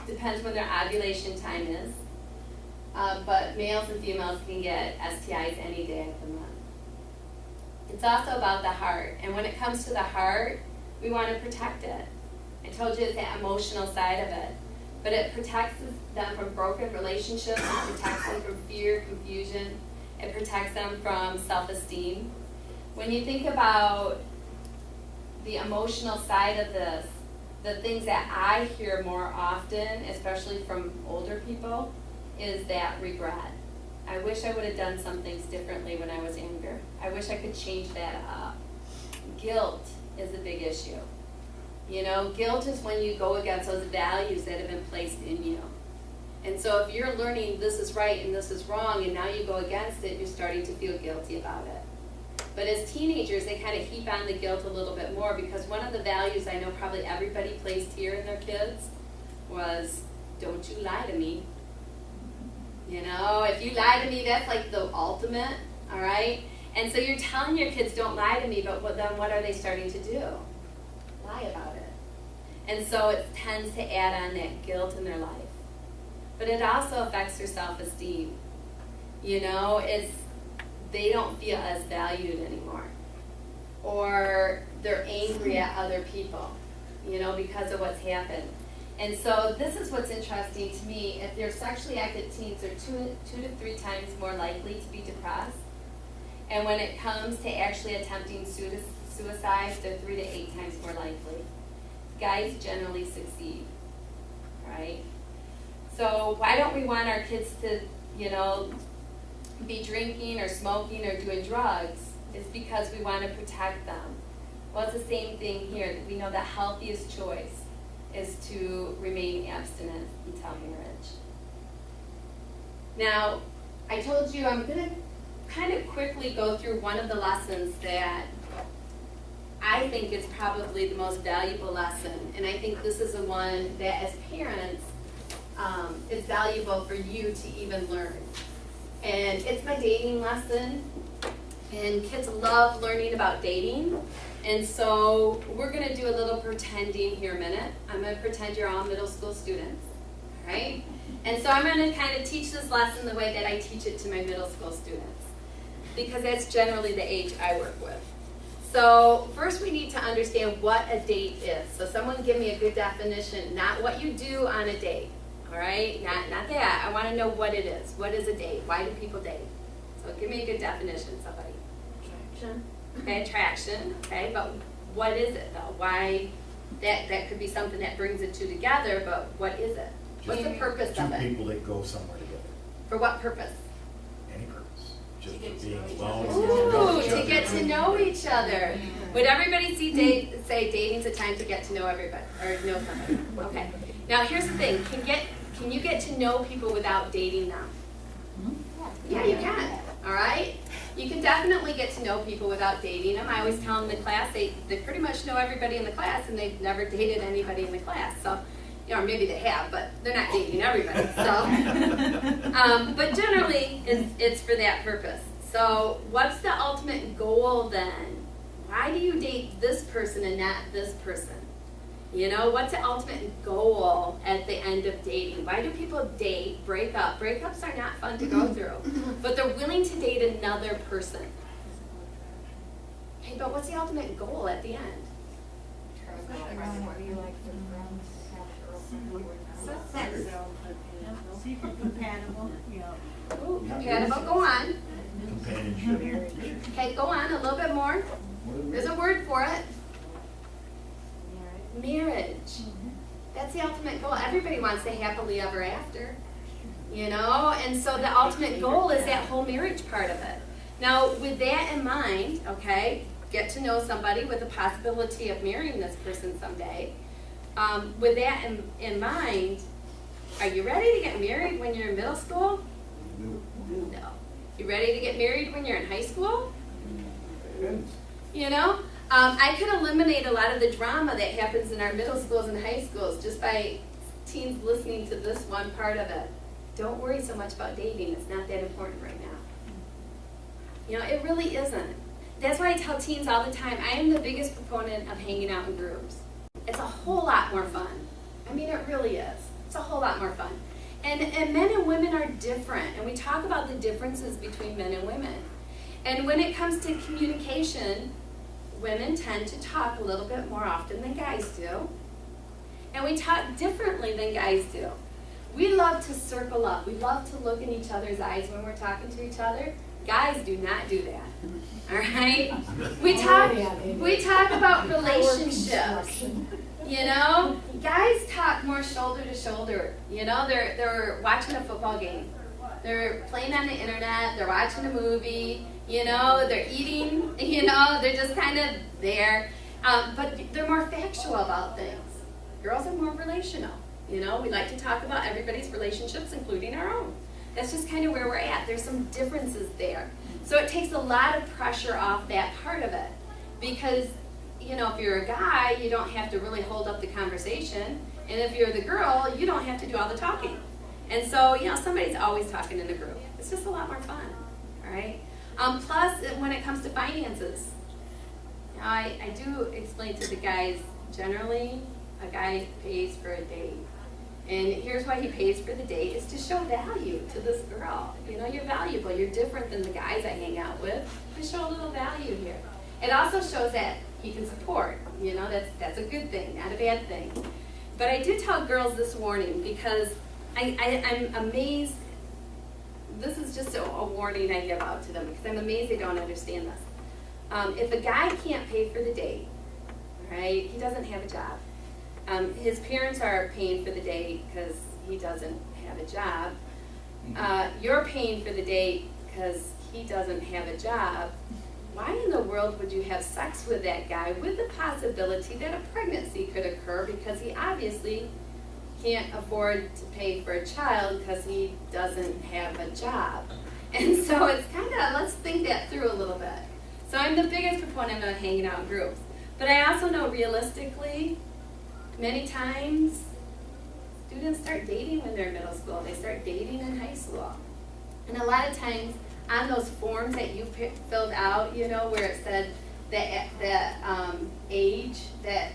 Depends when their ovulation time is. But males and females can get STIs any day of the month. It's also about the heart. And when it comes to the heart, we want to protect it. I told you it's that emotional side of it. But it protects them from broken relationships. It protects them from fear, confusion. It protects them from self-esteem. When you think about the emotional side of this, the things that I hear more often, especially from older people, is that regret. I wish I would have done some things differently when I was younger. I wish I could change that up. Guilt is a big issue. You know, guilt is when you go against those values that have been placed in you. And so if you're learning this is right and this is wrong, and now you go against it, you're starting to feel guilty about it. But as teenagers, they kind of heap on the guilt a little bit more, because one of the values I know probably everybody placed here in their kids was, don't you lie to me. You know, if you lie to me, that's like the ultimate, all right? And so you're telling your kids, don't lie to me, but then what are they starting to do? Lie about it. And so it tends to add on that guilt in their life. but it also affects their self-esteem. You know, they don't feel as valued anymore. Or they're angry at other people, you know, because of what's happened. And so this is what's interesting to me. If they're sexually active teens, they're two to three times more likely to be depressed. And when it comes to actually attempting suicide, they're 3 to 8 times more likely. Guys generally succeed, right? So why don't we want our kids to, you know, be drinking or smoking or doing drugs? It's because we want to protect them. Well, it's the same thing here. We know the healthiest choice is to remain abstinent until marriage. Now, I told you I'm going to kind of quickly go through one of the lessons that I think is probably the most valuable lesson, and I think this is the one that as parents is valuable for you to even learn. And it's my dating lesson, and kids love learning about dating. And so we're going to do a little pretending here a minute. I'm going to pretend you're all middle school students, all right? And so I'm going to kind of teach this lesson the way that I teach it to my middle school students, because that's generally the age I work with. So first we need to understand what a date is. So someone give me a good definition, not what you do on a date, all right? Not that. I want to know what it is. What is a date? Why do people date? So give me a good definition, somebody. Attraction. Okay, attraction. Okay, but what is it though? Why? That could be something that brings the two together, but what is it? What's the purpose of Two it? people that go somewhere together, For what purpose? any purpose, just for being alone. Ooh, to get to know each other. Would everybody say dating's a time to get to know everybody or know somebody? Okay. Now here's the thing: can you get to know people without dating them? Yeah, you can. All right. You can definitely get to know people without dating them. I always tell them in the class they pretty much know everybody in the class, and they've never dated anybody in the class. So, you know, or maybe they have, but they're not dating everybody. So, but generally, it's for that purpose. So, what's the ultimate goal then? Why do you date this person and not this person? You know, what's the ultimate goal at the end of dating? Why do people date, break up? Breakups are not fun to go through, but they're willing to date another person. Hey, but what's the ultimate goal at the end? See if you're compatible, Ooh, compatible, go on. Companionship. Okay, go on, a little bit more. There's a word for it. Marriage. That's the ultimate goal. Everybody wants to happily ever after, you know? And so the ultimate goal is that whole marriage part of it. Now, with that in mind, okay, get to know somebody with the possibility of marrying this person someday. With that in mind, are you ready to get married when you're in middle school? No. You ready to get married when you're in high school? You know? I could eliminate a lot of the drama that happens in our middle schools and high schools just by teens listening to this one part of it. Don't worry so much about dating. It's not that important right now. You know, it really isn't. That's why I tell teens all the time, I am the biggest proponent of hanging out in groups. It's a whole lot more fun. I mean, it really is. It's a whole lot more fun. And men and women are different, and we talk about the differences between men and women. And when it comes to communication, women tend to talk a little bit more often than guys do. And we talk differently than guys do. We love to circle up. We love to look in each other's eyes when we're talking to each other. Guys do not do that. All right? We talk about relationships. You know? Guys talk more shoulder to shoulder. You know, they're watching a football game. They're playing on the internet, they're watching a movie, you know, they're eating, you know, they're just kind of there. But they're more factual about things. Girls are more relational, you know. We like to talk about everybody's relationships, including our own. That's just kind of where we're at. There's some differences there. So it takes a lot of pressure off that part of it. Because, you know, if you're a guy, you don't have to really hold up the conversation. And if you're the girl, you don't have to do all the talking. And so, you know, somebody's always talking in a group. It's just a lot more fun, all right? Plus, when it comes to finances, you know, I do explain to the guys, generally, a guy pays for a date. And here's why he pays for the date, is to show value to this girl. You know, you're valuable, you're different than the guys I hang out with. Just show a little value here. It also shows that he can support, you know, that's a good thing, not a bad thing. But I did tell girls this warning because I'm amazed, this is just a warning I give out to them because I'm amazed they don't understand this. If a guy can't pay for the date, right, he doesn't have a job. His parents are paying for the date because he doesn't have a job. You're paying for the date because he doesn't have a job. Why in the world would you have sex with that guy with the possibility that a pregnancy could occur because he obviously can't afford to pay for a child because he doesn't have a job? And so it's kind of, let's think that through a little bit. So I'm the biggest proponent of hanging out in groups. But I also know realistically, many times, students start dating when they're in middle school. They start dating in high school. And a lot of times, on those forms that you filled out, you know, where it said that age that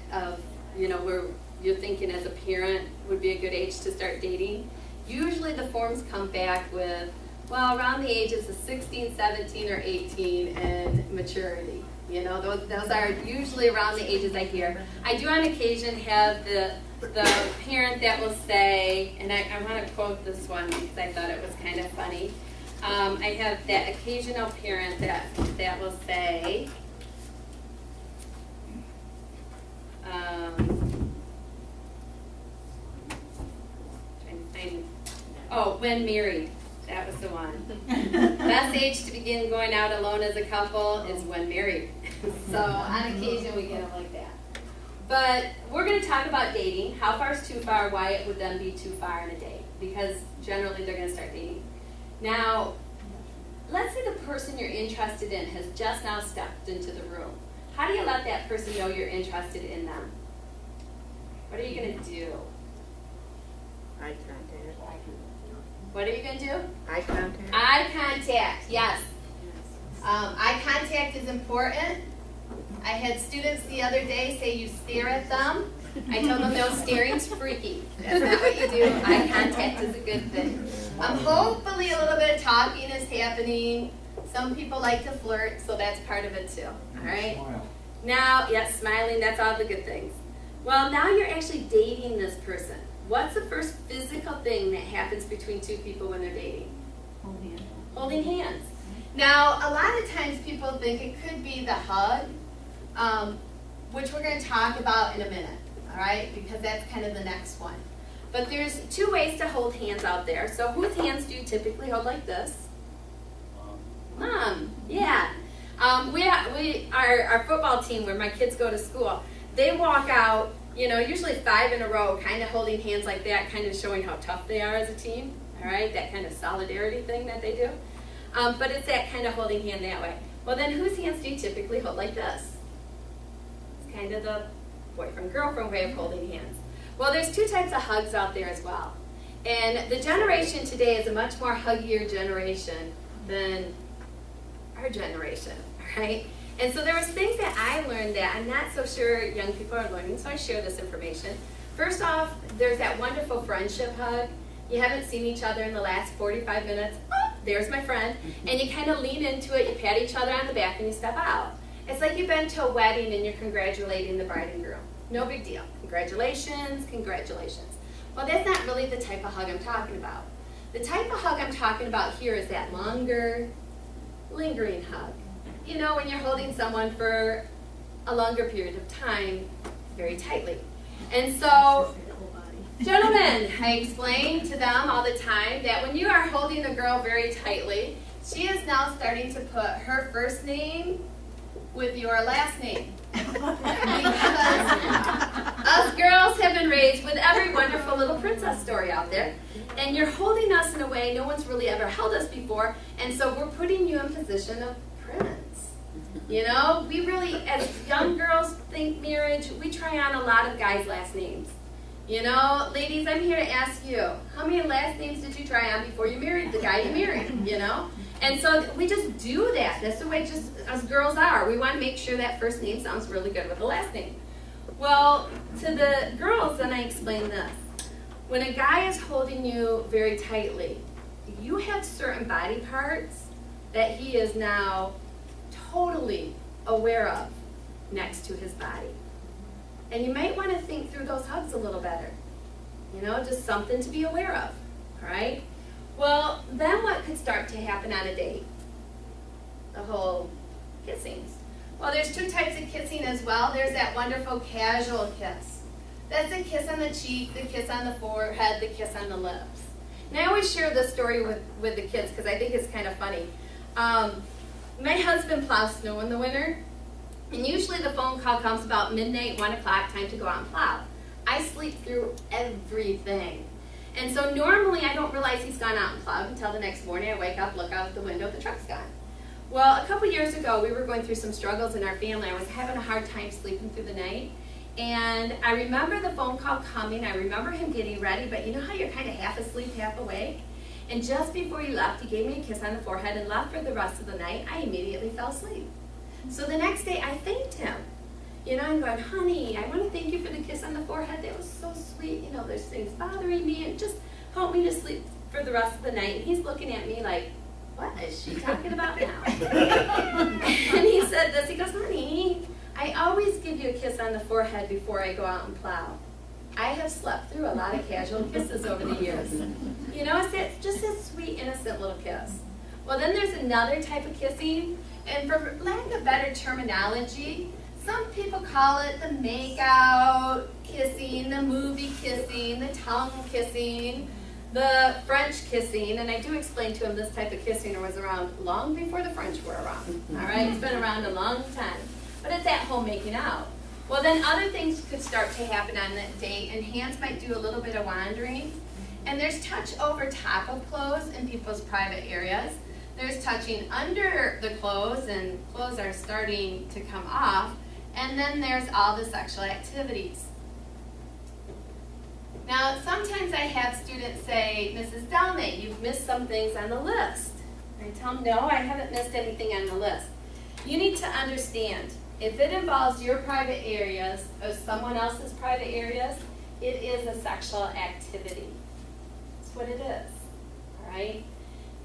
you know, where you're thinking as a parent would be a good age to start dating, usually the forms come back with, well, around the ages of 16, 17, or 18 and maturity. You know, those are usually around the ages I hear. I do on occasion have the parent that will say, and I want to quote this one because I thought it was kind of funny. I have that occasional parent that will say, when married. That was the one. Best age to begin going out alone as a couple is when married. So on occasion we get them like that. But we're going to talk about dating. How far is too far? Why it would then be too far in a date? Because generally they're going to start dating. Now, let's say the person you're interested in has just now stepped into the room. How do you let that person know you're interested in them? What are you going to do? Eye contact. What are you going to do? Eye contact. Eye contact, yes. Eye contact is important. I had students the other day say you stare at them. I told them no, staring's freaky. That's not what you do. Eye contact is a good thing. Hopefully a little bit of talking is happening. Some people like to flirt, so that's part of it too. All right? Now, yes, smiling, that's all the good things. Well, now you're actually dating this person. What's the first physical thing that happens between two people when they're dating? Hold hands. Holding hands. Now, a lot of times people think it could be the hug, which we're going to talk about in a minute, all right? Because that's kind of the next one. But there's two ways to hold hands out there. So whose hands do you typically hold like this? Mom, yeah. Our football team, where my kids go to school, they walk out, you know, usually 5 in a row, kind of holding hands like that, kind of showing how tough they are as a team, all right? That kind of solidarity thing that they do. But it's that kind of holding hand that way. Well, then whose hands do you typically hold like this? It's kind of the boyfriend-girlfriend way of holding hands. Well, there's two types of hugs out there as well. And the generation today is a much more huggier generation than our generation, all right? And so there was things that I learned that I'm not so sure young people are learning, so I share this information. First off, there's that wonderful friendship hug. You haven't seen each other in the last 45 minutes. Oh, there's my friend. And you kind of lean into it, you pat each other on the back, and you step out. It's like you've been to a wedding and you're congratulating the bride and groom. No big deal. Congratulations, congratulations. Well, that's not really the type of hug I'm talking about. The type of hug I'm talking about here is that longer, lingering hug. You know, when you're holding someone for a longer period of time very tightly. And so, gentlemen, I explain to them all the time that when you are holding a girl very tightly, she is now starting to put her first name with your last name. Because us girls have been raised with every wonderful little princess story out there. And you're holding us in a way no one's really ever held us before, and so we're putting you in position of prince. You know, we really, as young girls think marriage, we try on a lot of guys' last names. You know, ladies, I'm here to ask you, how many last names did you try on before you married the guy you married, you know? And so we just do that. That's the way just us girls are. We want to make sure that first name sounds really good with the last name. Well, to the girls, then I explain this. When a guy is holding you very tightly, you have certain body parts that he is now totally aware of next to his body. And you might want to think through those hugs a little better. You know, just something to be aware of, all right? Well, then what could start to happen on a date? The whole kissing. Well, there's two types of kissing as well. There's that wonderful casual kiss. That's the kiss on the cheek, the kiss on the forehead, the kiss on the lips. And I always share this story with the kids because I think it's kind of funny. My husband plows snow in the winter, and usually the phone call comes about midnight, 1 o'clock, time to go out and plow. I sleep through everything. And so normally I don't realize he's gone out and plowed until the next morning. I wake up, look out the window, the truck's gone. Well, a couple years ago, we were going through some struggles in our family. I was having a hard time sleeping through the night. And I remember the phone call coming. I remember him getting ready, but you know how you're kind of half asleep, half awake? And just before he left, he gave me a kiss on the forehead and left for the rest of the night. I immediately fell asleep. So the next day, I thanked him. You know, I'm going, honey, I want to thank you for the kiss on the forehead. That was so sweet. You know, there's things bothering me, and just help me to sleep for the rest of the night. And he's looking at me like, what is she talking about now? And he said this, he goes, honey, I always give you a kiss on the forehead before I go out and plow. I have slept through a lot of casual kisses over the years. You know, it's just a sweet, innocent little kiss. Well, then there's another type of kissing, and for lack of better terminology, some people call it the make-out kissing, the movie kissing, the tongue kissing, the French kissing, and I do explain to him this type of kissing was around long before the French were around. All right, it's been around a long time, but it's at home making out. Well, then other things could start to happen on that date, and hands might do a little bit of wandering. And there's touch over top of clothes in people's private areas. There's touching under the clothes, and clothes are starting to come off. And then there's all the sexual activities. Now, sometimes I have students say, Mrs. Delnay, you've missed some things on the list. I tell them, no, I haven't missed anything on the list. You need to understand, if it involves your private areas or someone else's private areas, it is a sexual activity. That's what it is, all right?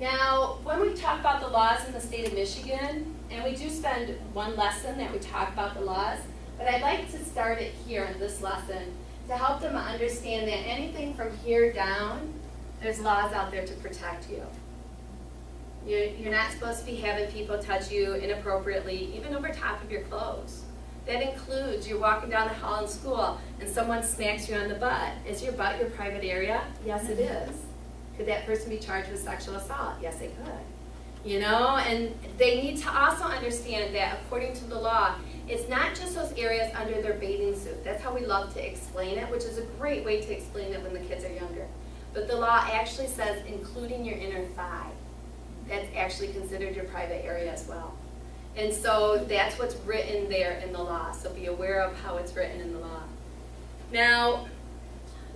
Now, when we talk about the laws in the state of Michigan, and we do spend one lesson that we talk about the laws, but I'd like to start it here in this lesson to help them understand that anything from here down, there's laws out there to protect you. You're not supposed to be having people touch you inappropriately, even over top of your clothes. That includes you're walking down the hall in school and someone smacks you on the butt. Is your butt your private area? Yes, it is. Could that person be charged with sexual assault? Yes, they could. You know, and they need to also understand that according to the law, it's not just those areas under their bathing suit. That's how we love to explain it, which is a great way to explain it when the kids are younger. But the law actually says including your inner thigh. That's actually considered your private area as well. And so that's what's written there in the law. So be aware of how it's written in the law. Now,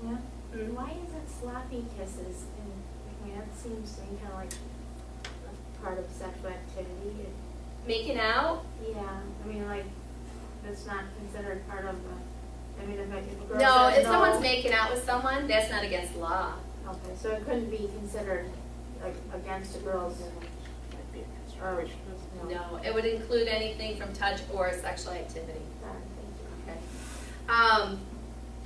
Why is it sloppy kisses? And I mean, that seems to me kind of like a part of sexual activity. making out? Yeah, I mean, like, that's not considered part of the, I mean, if a girl No, says if no. someone's making out with someone, that's not against the law. Okay, so it couldn't be considered, like, against a girl's, or, No, it would include anything from touch or sexual activity. Sorry,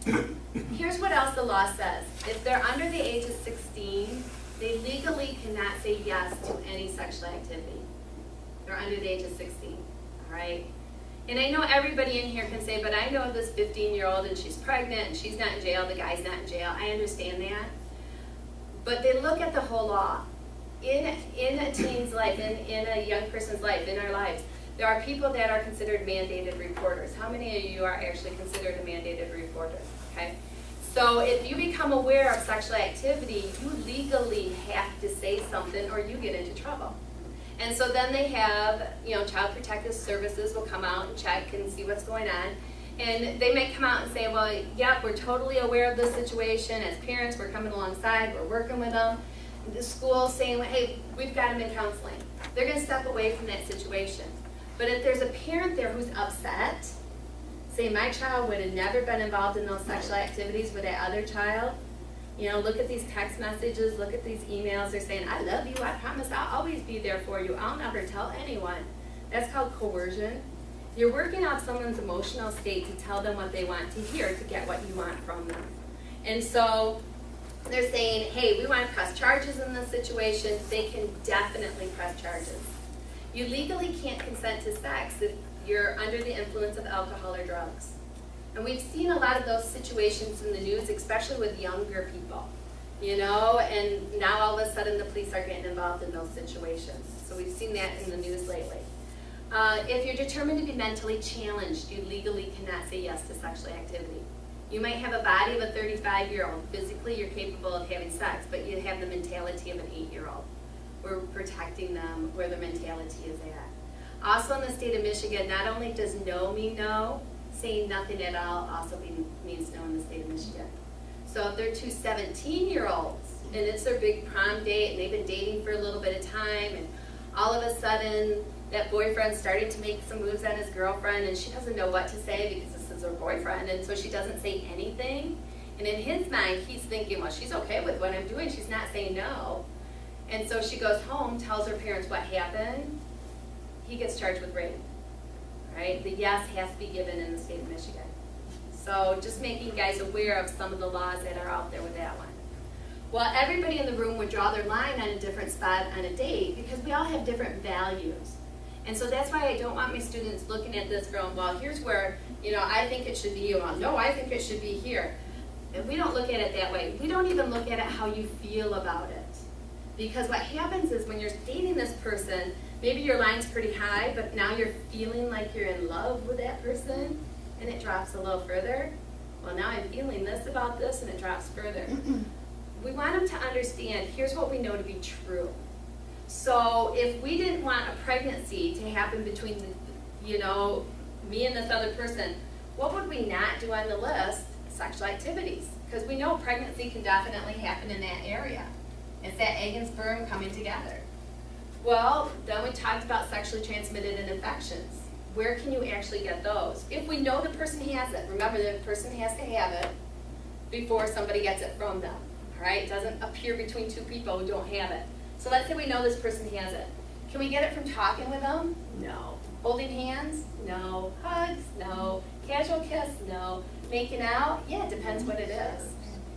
thank you. Okay. Here's what else the law says. If they're under the age of 16, they legally cannot say yes to any sexual activity. They're under the age of 16, all right? And I know everybody in here can say, but I know this 15-year-old and she's pregnant and she's not in jail, the guy's not in jail. I understand that. But they look at the whole law. In a teen's life, in a young person's life, in our lives, there are people that are considered mandated reporters. How many of you are actually considered a mandated reporter? Okay. So if you become aware of sexual activity, you legally have to say something or you get into trouble. And so then they have, Child Protective Services will come out and check and see what's going on. And they may come out and say, well, yep, we're totally aware of this situation. As parents, we're coming alongside, we're working with them. The school's saying, hey, we've got them in counseling. They're going to step away from that situation. But if there's a parent there who's upset, say my child would have never been involved in those sexual activities with that other child, You know, look at these text messages, look at these emails. They're saying, I love you, I promise I'll always be there for you. I'll never tell anyone. That's called coercion. You're working off someone's emotional state to tell them what they want to hear to get what you want from them. And so they're saying, hey, we want to press charges in this situation. They can definitely press charges. You legally can't consent to sex if you're under the influence of alcohol or drugs. And we've seen a lot of those situations in the news, especially with younger people, you know, and now all of a sudden the police are getting involved in those situations. So we've seen that in the news lately. If you're determined to be mentally challenged, you legally cannot say yes to sexual activity. You might have a body of a 35-year-old. Physically, you're capable of having sex, but you have the mentality of an 8-year-old. We're protecting them where their mentality is at. Also in the state of Michigan, not only does no mean no, saying nothing at all also means no in the state of Michigan. So if they're two 17-year-olds and it's their big prom date and they've been dating for a little bit of time and all of a sudden that boyfriend's starting to make some moves on his girlfriend and she doesn't know what to say because this is her boyfriend, and so she doesn't say anything. And in his mind, he's thinking, well, she's okay with what I'm doing. She's not saying no. And so she goes home, tells her parents what happened. He gets charged with rape. Right? The yes has to be given in the state of Michigan. So just making you guys aware of some of the laws that are out there with that one. Well, everybody in the room would draw their line on a different spot on a date because we all have different values. And so that's why I don't want my students looking at this going, well, here's where, you know, I think it should be, or no, I think it should be here. And we don't look at it that way. We don't even look at it how you feel about it. Because what happens is when you're dating this person, maybe your line's pretty high, but now you're feeling like you're in love with that person, and it drops a little further. Well, now I'm feeling this about this, and it drops further. We want them to understand, here's what we know to be true. So if we didn't want a pregnancy to happen between, you know, me and this other person, what would we not do on the list? Sexual activities. Because we know pregnancy can definitely happen in that area. It's that egg and sperm coming together. Well, then we talked about sexually transmitted infections. Where can you actually get those? If we know the person has it, remember the person has to have it before somebody gets it from them. All right? It doesn't appear between two people who don't have it. So let's say we know this person has it. Can we get it from talking with them? No. Holding hands? No. Hugs? No. Casual kiss? No. Making out? Yeah, it depends what it is.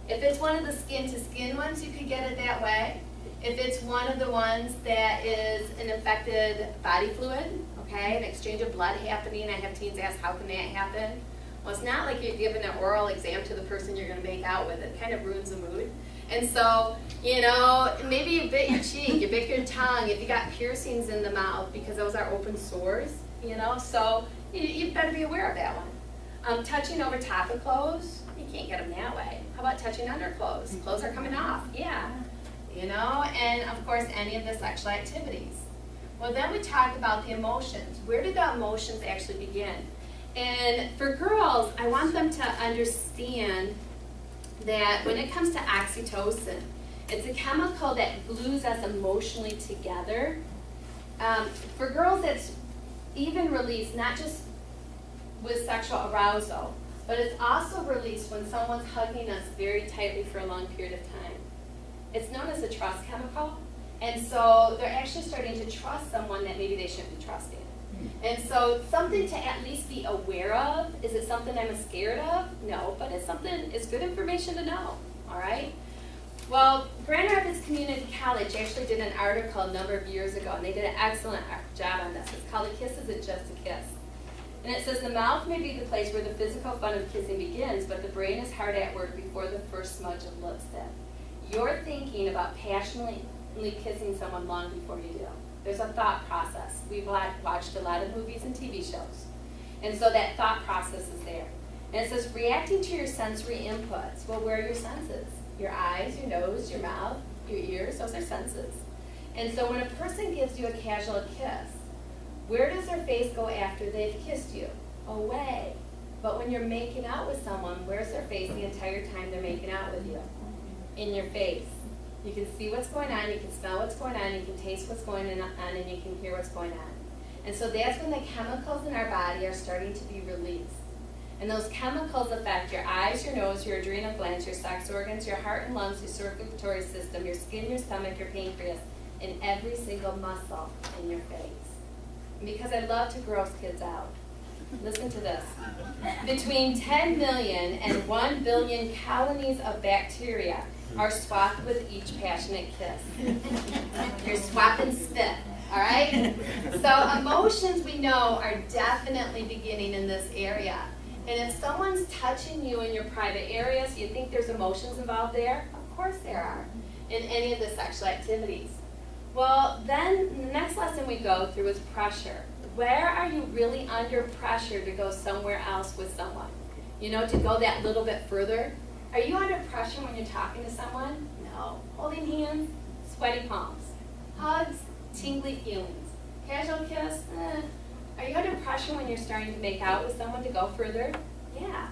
If it's one of the skin-to-skin ones, you could get it that way. If it's one of the ones that is an infected body fluid, okay, an exchange of blood happening, I have teens ask, how can that happen? Well, it's not like you're giving an oral exam to the person you're going to make out with. It kind of ruins the mood. And so, you know, maybe you bit your cheek, you bit your tongue, if you got piercings in the mouth, because those are open sores, you know, so you better be aware of that one. Touching over top of clothes, you can't get them that way. How about touching under clothes? Clothes are coming off, yeah. You know, and of course any of the sexual activities. Well, then we talked about the emotions. Where do the emotions actually begin? And for girls, I want them to understand that when it comes to oxytocin, it's a chemical that glues us emotionally together. For girls, it's even released not just with sexual arousal, but it's also released when someone's hugging us very tightly for a long period of time. It's known as a trust chemical, and so they're actually starting to trust someone that maybe they shouldn't be trusting. And so something to at least be aware of. Is it something I'm scared of? No, but it's something, it's good information to know, all right? Well, Grand Rapids Community College actually did an article a number of years ago, and they did an excellent job on this. It's called A Kiss Isn't Just a Kiss. And it says the mouth may be the place where the physical fun of kissing begins, but the brain is hard at work before the first smudge of lipstick. You're thinking about passionately kissing someone long before you do. There's a thought process. We've watched a lot of movies and TV shows. And so that thought process is there. And it says reacting to your sensory inputs. Well, where are your senses? Your eyes, your nose, your mouth, your ears, those are senses. And so when a person gives you a casual kiss, where does their face go after they've kissed you? Away. But when you're making out with someone, where's their face the entire time they're making out with you? In your face. You can see what's going on, you can smell what's going on, you can taste what's going on, and you can hear what's going on. And so that's when the chemicals in our body are starting to be released. And those chemicals affect your eyes, your nose, your adrenal glands, your sex organs, your heart and lungs, your circulatory system, your skin, your stomach, your pancreas, and every single muscle in your face. And because I love to gross kids out, listen to this. Between 10 million and 1 billion colonies of bacteria are swapped with each passionate kiss. You're swapping spit, all right? So emotions, we know, are definitely beginning in this area. And if someone's touching you in your private areas, you think there's emotions involved there? Of course there are, in any of the sexual activities. Well, then the next lesson we go through is pressure. Where are you really under pressure to go somewhere else with someone? You know, to go that little bit further? Are you under pressure when you're talking to someone? No. Holding hands, sweaty palms. Hugs, tingly feelings. Casual kiss, Are you under pressure when you're starting to make out with someone to go further? Yeah.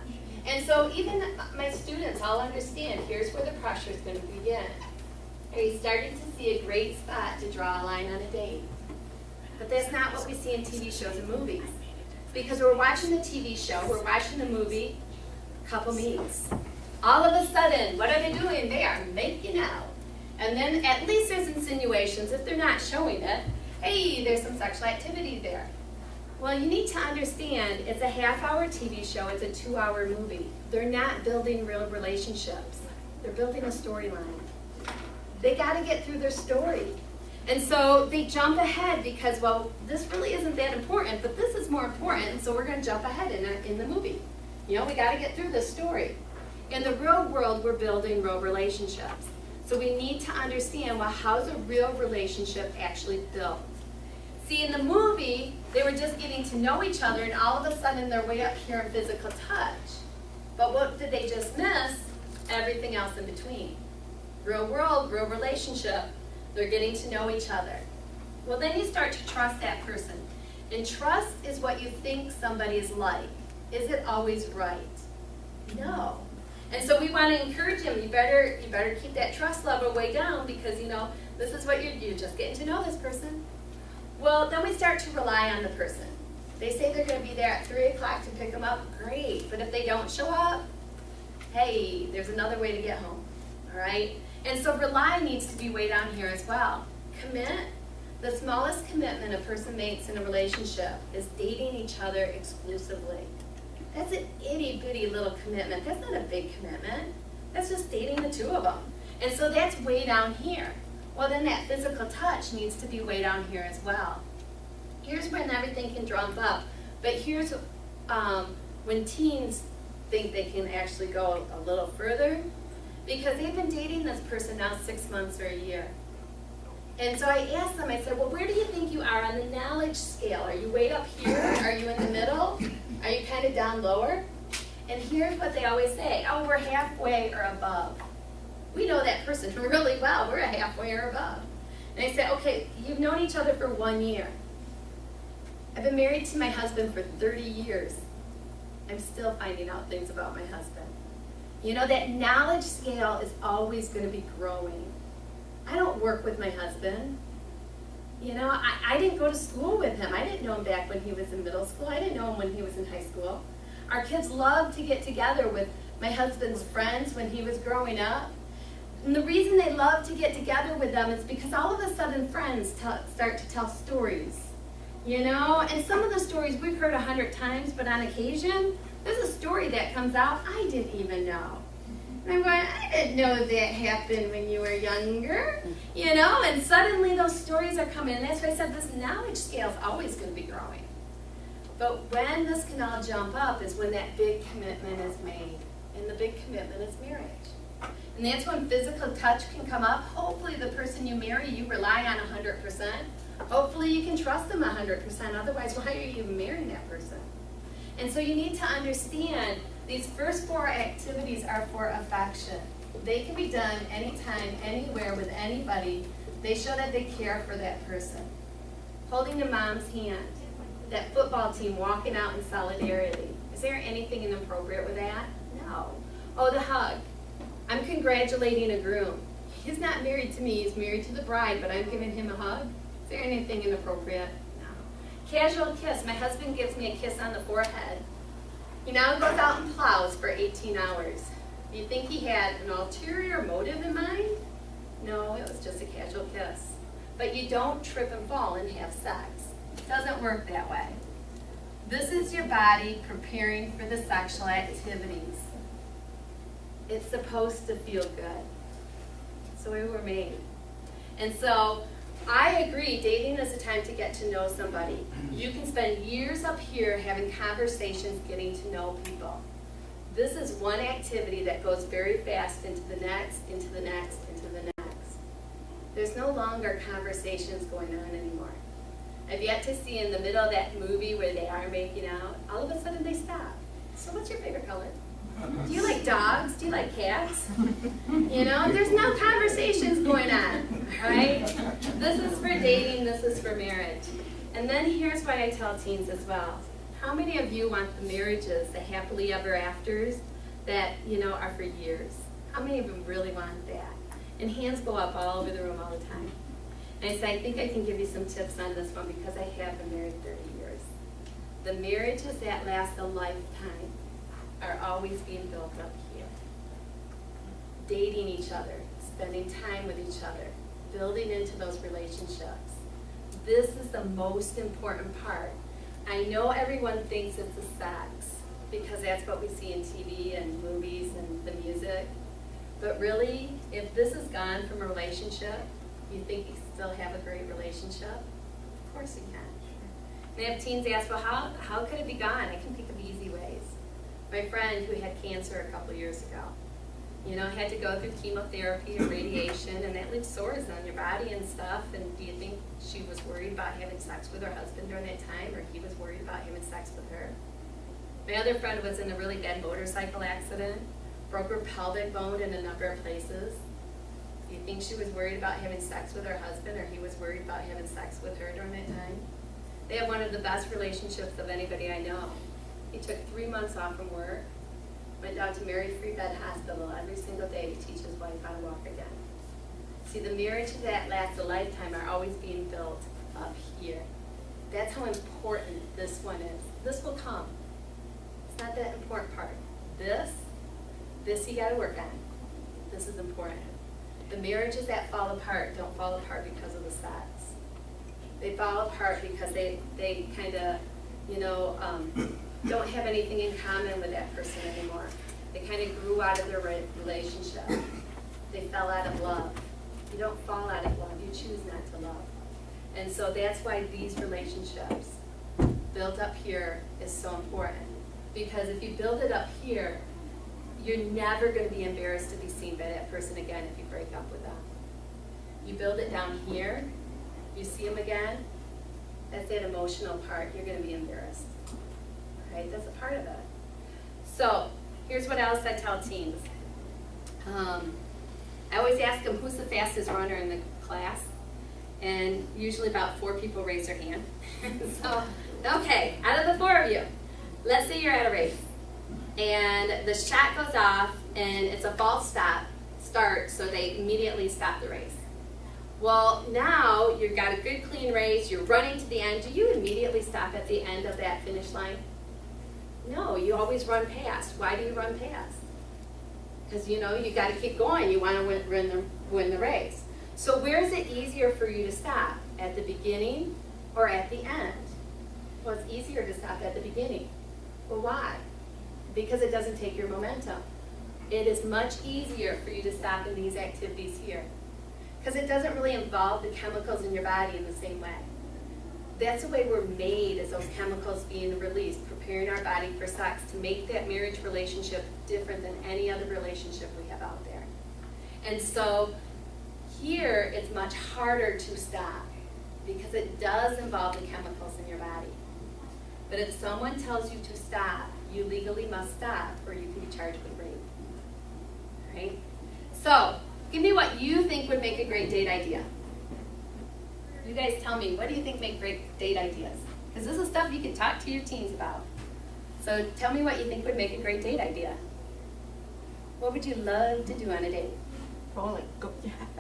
And so even my students all understand, here's where the pressure is going to begin. Are you starting to see a great spot to draw a line on a date? But that's not what we see in TV shows and movies. Because we're watching the TV show, we're watching the movie, couple meets. All of a sudden, what are they doing? They are making out. And then at least there's insinuations, if they're not showing it, hey, there's some sexual activity there. Well, you need to understand, it's a half-hour TV show, it's a 2-hour movie. They're not building real relationships. They're building a storyline. They got to get through their story. And so they jump ahead because, well, this really isn't that important, but this is more important, so we're going to jump ahead in the movie. You know, we got to get through this story. In the real world, we're building real relationships. So we need to understand, well, how's a real relationship actually built? See, in the movie, they were just getting to know each other, and all of a sudden they're way up here in physical touch. But what did they just miss? Everything else in between. Real world, real relationship, they're getting to know each other. Well, then you start to trust that person. And trust is what you think somebody is like. Is it always right? No. And so we want to encourage them, you better keep that trust level way down because, you know, this is what you're just getting to know this person. Well, then we start to rely on the person. They say they're going to be there at 3 o'clock to pick them up, great. But if they don't show up, hey, there's another way to get home, all right? And so rely needs to be way down here as well. Commit. The smallest commitment a person makes in a relationship is dating each other exclusively. That's an itty-bitty little commitment. That's not a big commitment. That's just dating the two of them. And so that's way down here. Well, then that physical touch needs to be way down here as well. Here's when everything can drum up. But here's when teens think they can actually go a little further because they've been dating this person now 6 months or a year. And so I asked them, I said, well, where do you think you are on the knowledge scale? Are you way up here? Are you in the middle? Are you kind of down lower? And here's what they always say, oh, we're halfway or above. We know that person really well. We're a halfway or above. And I said, okay, you've known each other for 1 year. I've been married to my husband for 30 years. I'm still finding out things about my husband. You know, that knowledge scale is always going to be growing. I don't work with my husband. You know, I didn't go to school with him. I didn't know him back when he was in middle school. I didn't know him when he was in high school. Our kids love to get together with my husband's friends when he was growing up. And the reason they love to get together with them is because all of a sudden friends start to tell stories. You know, and some of the stories we've heard 100 times, but on occasion, there's a story that comes out I didn't even know. And I'm going, I didn't know that happened when you were younger. You know, and suddenly those stories are coming. And that's why I said this knowledge scale is always going to be growing. But when this can all jump up is when that big commitment is made. And the big commitment is marriage. And that's when physical touch can come up. Hopefully the person you marry, you rely on 100%. Hopefully you can trust them 100%. Otherwise, why are you even marrying that person? And so you need to understand these first 4 activities are for affection. They can be done anytime, anywhere, with anybody. They show that they care for that person. Holding the mom's hand. That football team walking out in solidarity. Is there anything inappropriate with that? No. Oh, the hug. I'm congratulating a groom. He's not married to me, he's married to the bride, but I'm giving him a hug. Is there anything inappropriate? No. Casual kiss. My husband gives me a kiss on the forehead. He now goes out and plows for 18 hours. Do you think he had an ulterior motive in mind? No, it was just a casual kiss. But you don't trip and fall and have sex. It doesn't work that way. This is your body preparing for the sexual activities. It's supposed to feel good. So we were made. And so I agree, dating is a time to get to know somebody. You can spend years up here having conversations, getting to know people. This is one activity that goes very fast into the next, into the next, into the next. There's no longer conversations going on anymore. I've yet to see in the middle of that movie where they are making out, all of a sudden they stop. So what's your favorite color? Do you like dogs? Do you like cats? You know, there's no conversations going on, right? This is for dating, this is for marriage. And then here's what I tell teens as well. How many of you want the marriages, the happily ever afters that, you know, are for years? How many of them really want that? And hands go up all over the room all the time. And I say, I think I can give you some tips on this one because I have been married 30 years. The marriages that last a lifetime are always being built up here. Dating each other, spending time with each other, building into those relationships. This is the most important part. I know everyone thinks it's the sex because that's what we see in TV and movies and the music. But really, if this is gone from a relationship, you think you still have a great relationship? Of course you can. And I have teens ask, well, how could it be gone? I can think of easy ways. My friend who had cancer a couple years ago, you know, had to go through chemotherapy and radiation, and that leaves sores on your body and stuff. And do you think she was worried about having sex with her husband during that time, or he was worried about having sex with her? My other friend was in a really bad motorcycle accident, broke her pelvic bone in a number of places. Do you think she was worried about having sex with her husband, or he was worried about having sex with her during that time? They have one of the best relationships of anybody I know. He took 3 months off from work, went down to Mary Free Bed Hospital every single day to teach his wife how to walk again. See, the marriages that last a lifetime are always being built up here. That's how important this one is. This will come. It's not that important part. This you gotta work on. This is important. The marriages that fall apart don't fall apart because of the sex. They fall apart because they kind of, you know, don't have anything in common with that person anymore. They kind of grew out of their relationship. They fell out of love. You don't fall out of love, you choose not to love. And so that's why these relationships built up here is so important. Because if you build it up here, you're never going to be embarrassed to be seen by that person again if you break up with them. You build it down here, you see them again, that's that emotional part, you're going to be embarrassed. Right? That's a part of it. So, here's what else I tell teens. I always ask them, who's the fastest runner in the class? And usually about 4 people raise their hand. So, okay, out of the 4 of you, let's say you're at a race. And the shot goes off, and it's a false start, so they immediately stop the race. Well, now you've got a good, clean race, you're running to the end. Do you immediately stop at the end of that finish line? No, you always run past. Why do you run past? Because, you know, you got to keep going. You want to win the race. So where is it easier for you to stop? At the beginning or at the end? Well, it's easier to stop at the beginning. Well, why? Because it doesn't take your momentum. It is much easier for you to stop in these activities here. Because it doesn't really involve the chemicals in your body in the same way. That's the way we're made, is those chemicals being released, preparing our body for sex to make that marriage relationship different than any other relationship we have out there. And so here it's much harder to stop because it does involve the chemicals in your body. But if someone tells you to stop, you legally must stop or you can be charged with rape. Right? So, give me what you think would make a great date idea. You guys tell me, what do you think make great date ideas? Because this is stuff you can talk to your teens about. So tell me what you think would make a great date idea. What would you love to do on a date? Bowling.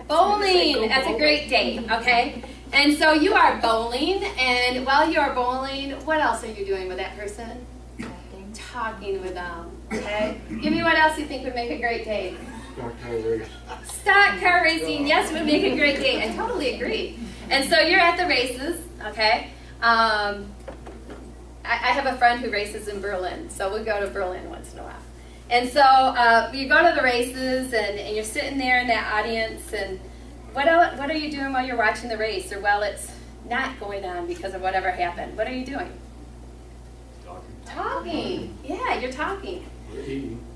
Bowling! That's a great date, okay? And so you are bowling, and while you are bowling, what else are you doing with that person? talking with them, okay? Give me what else you think would make a great date. Stock car race. Stock car racing, yes, would make a great date. I totally agree. And so you're at the races, okay? I have a friend who races in Berlin, so we go to Berlin once in a while. And so you go to the races, and you're sitting there in that audience, and what are you doing while you're watching the race, or while it's not going on because of whatever happened? What are you doing? Talking. Yeah, you're talking.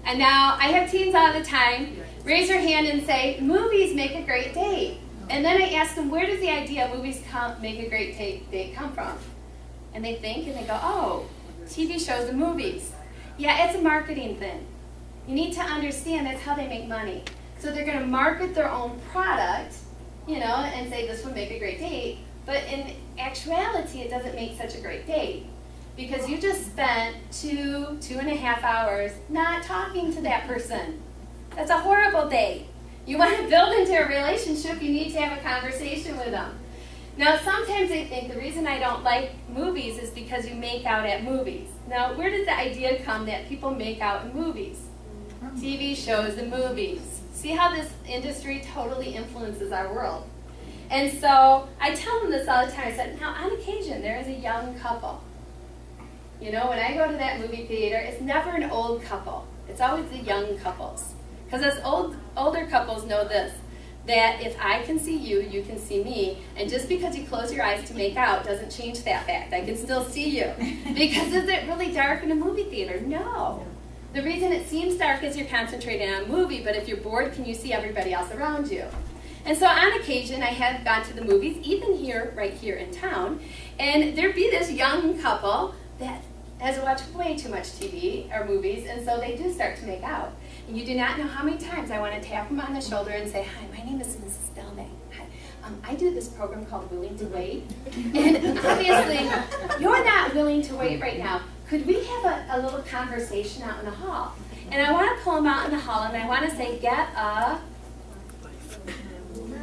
And now I have teens all the time raise your hand and say, movies make a great date. And then I ask them, where does the idea of movies make a great date come from? And they think and they go, oh, TV shows and movies. Yeah, it's a marketing thing. You need to understand that's how they make money. So they're going to market their own product, you know, and say this would make a great date. But in actuality, it doesn't make such a great date. Because you just spent 2.5 hours not talking to that person. That's a horrible date. You want to build into a relationship, you need to have a conversation with them. Now, sometimes they think the reason I don't like movies is because you make out at movies. Now, where did the idea come that people make out in movies? TV shows and movies. See how this industry totally influences our world. And so I tell them this all the time. I said, now on occasion, there is a young couple. You know, when I go to that movie theater, it's never an old couple. It's always the young couples. Because us older couples know this, that if I can see you, you can see me. And just because you close your eyes to make out doesn't change that fact. I can still see you. Because is it really dark in a movie theater? No. The reason it seems dark is you're concentrating on a movie, but if you're bored, can you see everybody else around you? And so on occasion, I have gone to the movies, even here, right here in town, and there'd be this young couple that has watched way too much TV or movies, and so they do start to make out. And you do not know how many times I want to tap them on the shoulder and say, hi, my name is Mrs. Delnay. I do this program called Willing to Wait. And obviously, you're not willing to wait right now. Could we have a little conversation out in the hall? And I want to pull them out in the hall, and I want to say, get a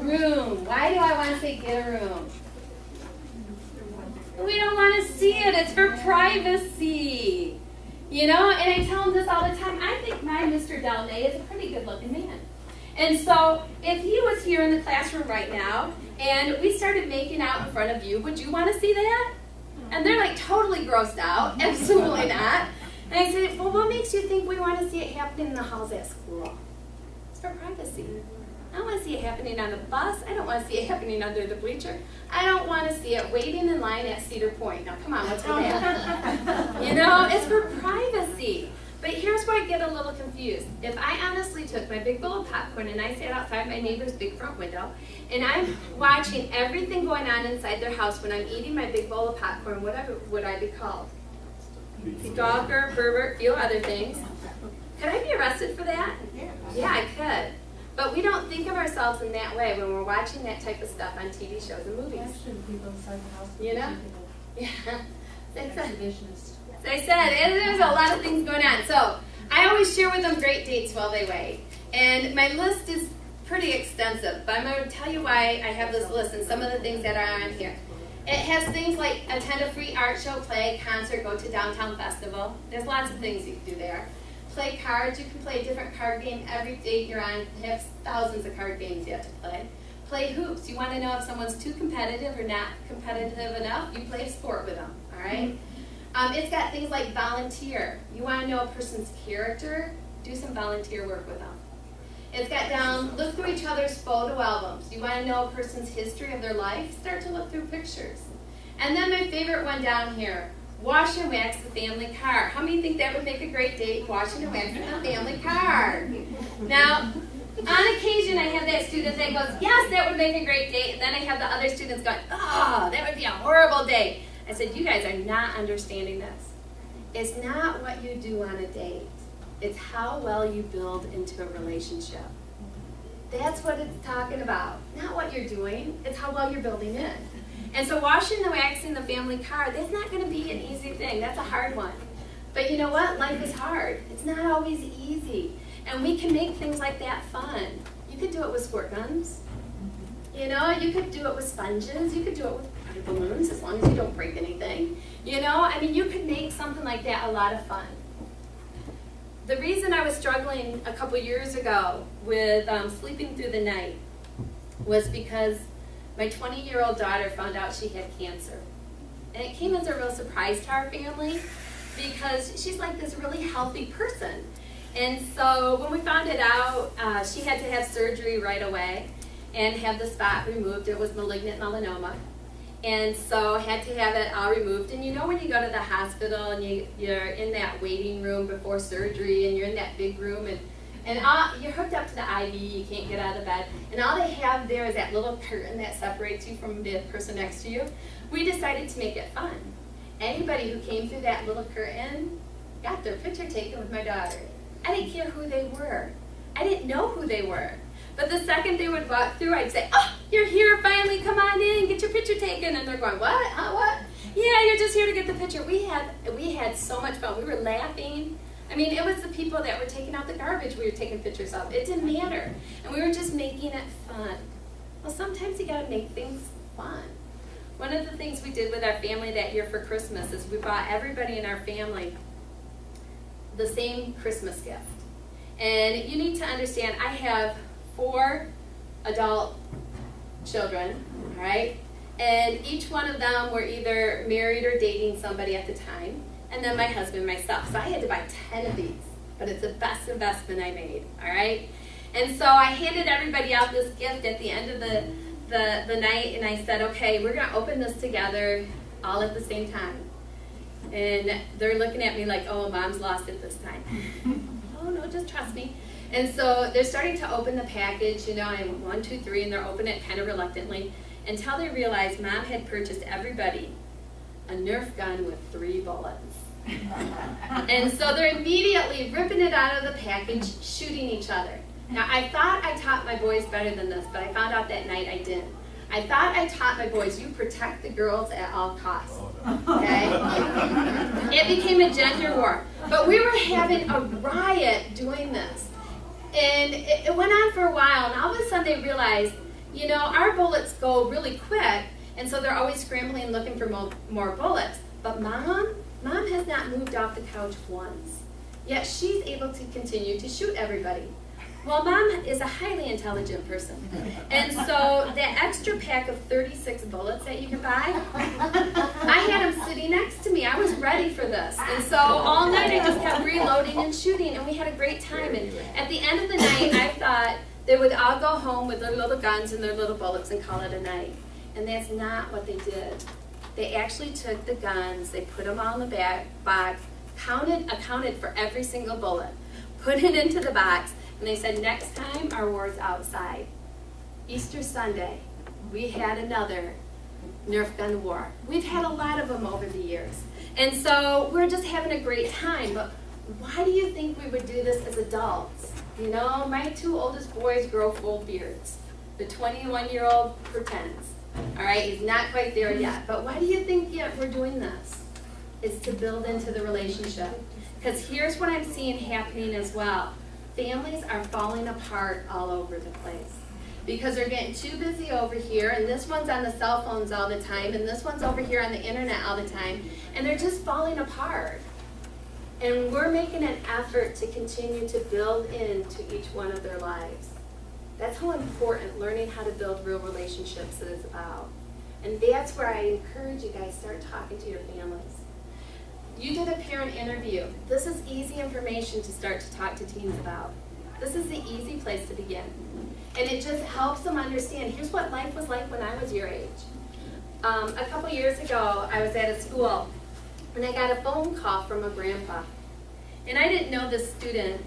room. Why do I want to say get a room? We don't want to see it. It's for privacy. You know, and I tell them this all the time. I think my Mr. Delnay is a pretty good-looking man. And so if he was here in the classroom right now, and we started making out in front of you, would you want to see that? And they're like totally grossed out. Absolutely not. And I said, well, what makes you think we want to see it happening in the halls at school? It's for privacy. I don't want to see it happening on the bus. I don't want to see it happening under the bleacher. I don't want to see it waiting in line at Cedar Point. Now, come on, what's with that? You know, it's for privacy. But here's where I get a little confused. If I honestly took my big bowl of popcorn and I sat outside my neighbor's big front window, and I'm watching everything going on inside their house when I'm eating my big bowl of popcorn, what would I be called? Stalker, pervert, few other things. Could I be arrested for that? Yeah, I could. But we don't think of ourselves in that way when we're watching that type of stuff on TV shows and movies. You know? Yeah. So I said, there's a lot of things going on. So I always share with them great dates while they wait. And my list is pretty extensive, but I'm going to tell you why I have this list and some of the things that are on here. It has things like attend a free art show, play, concert, go to downtown festival. There's lots of things you can do there. Play cards. You can play a different card game every date you're on. They have thousands of card games you have to play. Play hoops. You want to know if someone's too competitive or not competitive enough, you play a sport with them, all right? It's got things like volunteer. You want to know a person's character, do some volunteer work with them. It's got down, look through each other's photo albums. You want to know a person's history of their life, start to look through pictures. And then my favorite one down here, wash and wax the family car. How many think that would make a great date, washing and waxing the family car? Now, on occasion, I have that student that goes, yes, that would make a great date. And then I have the other students going, oh, that would be a horrible date. I said, you guys are not understanding this. It's not what you do on a date. It's how well you build into a relationship. That's what it's talking about. Not what you're doing, it's how well you're building in. And so washing and waxing the family car, that's not going to be an easy thing. That's a hard one. But you know what? Life is hard. It's not always easy. And we can make things like that fun. You could do it with squirt guns. You know, you could do it with sponges. You could do it with balloons as long as you don't break anything. You know, I mean, you could make something like that a lot of fun. the reason I was struggling a couple years ago with sleeping through the night was because my 20-year-old daughter found out she had cancer. And it came as a real surprise to our family because she's like this really healthy person. And so when we found it out, she had to have surgery right away and have the spot removed. It was malignant melanoma. And so I had to have it all removed. And you know when you go to the hospital and you're in that waiting room before surgery and you're in that big room and you're hooked up to the IV, you can't get out of bed, and all they have there is that little curtain that separates you from the person next to you. We decided to make it fun. Anybody who came through that little curtain got their picture taken with my daughter. I didn't care who they were. I didn't know who they were. But the second they would walk through, I'd say, "Oh, you're here finally, come on in, get your picture taken." And they're going, "What? Huh, what?" "Yeah, you're just here to get the picture." We had so much fun. We were laughing. I mean, it was the people that were taking out the garbage we were taking pictures of. It didn't matter. And we were just making it fun. Well, sometimes you gotta make things fun. One of the things we did with our family that year for Christmas is we bought everybody in our family the same Christmas gift. And you need to understand, I have 4 adult children, all right? And each one of them were either married or dating somebody at the time. And then my husband, myself. So I had to buy 10 of these, but it's the best investment I made, all right? And so I handed everybody out this gift at the end of the night, and I said, "Okay, we're gonna open this together all at the same time." And they're looking at me like, "Oh, Mom's lost it this time." "Oh, no, just trust me." And so they're starting to open the package, you know, and 1, 2, 3, and they're opening it kind of reluctantly until they realized Mom had purchased everybody a Nerf gun with 3 bullets. And so they're immediately ripping it out of the package, shooting each other. Now, I thought I taught my boys better than this, but I found out that night I didn't. I thought I taught my boys, you protect the girls at all costs, okay? It became a gender war. But we were having a riot doing this. And it went on for a while, and all of a sudden they realized, you know, our bullets go really quick, and so they're always scrambling and looking for more bullets. But Mom has not moved off the couch once, yet she's able to continue to shoot everybody. Well, Mom is a highly intelligent person, and so that extra pack of 36 bullets that you can buy, I had them sitting next to me. I was ready for this, and so all night I just kept reloading and shooting, and we had a great time. And at the end of the night, I thought they would all go home with their little guns and their little bullets and call it a night, and that's not what they did. They actually took the guns, they put them all in the box, accounted for every single bullet, put it into the box, and they said, "Next time, our war's outside." Easter Sunday, we had another Nerf gun war. We've had a lot of them over the years. And so we're just having a great time. But why do you think we would do this as adults? You know, my 2 oldest boys grow full beards. The 21-year-old pretends. All right, he's not quite there yet. But why do you think we're doing this? It's to build into the relationship. Because here's what I'm seeing happening as well. Families are falling apart all over the place because they're getting too busy over here, and this one's on the cell phones all the time, and this one's over here on the internet all the time, and they're just falling apart. And we're making an effort to continue to build into each one of their lives. That's how important learning how to build real relationships is about. And that's where I encourage you guys, start talking to your families. You did a parent interview. This is easy information to start to talk to teens about. This is the easy place to begin. And it just helps them understand, here's what life was like when I was your age. A couple years ago, I was at a school, and I got a phone call from a grandpa. And I didn't know this student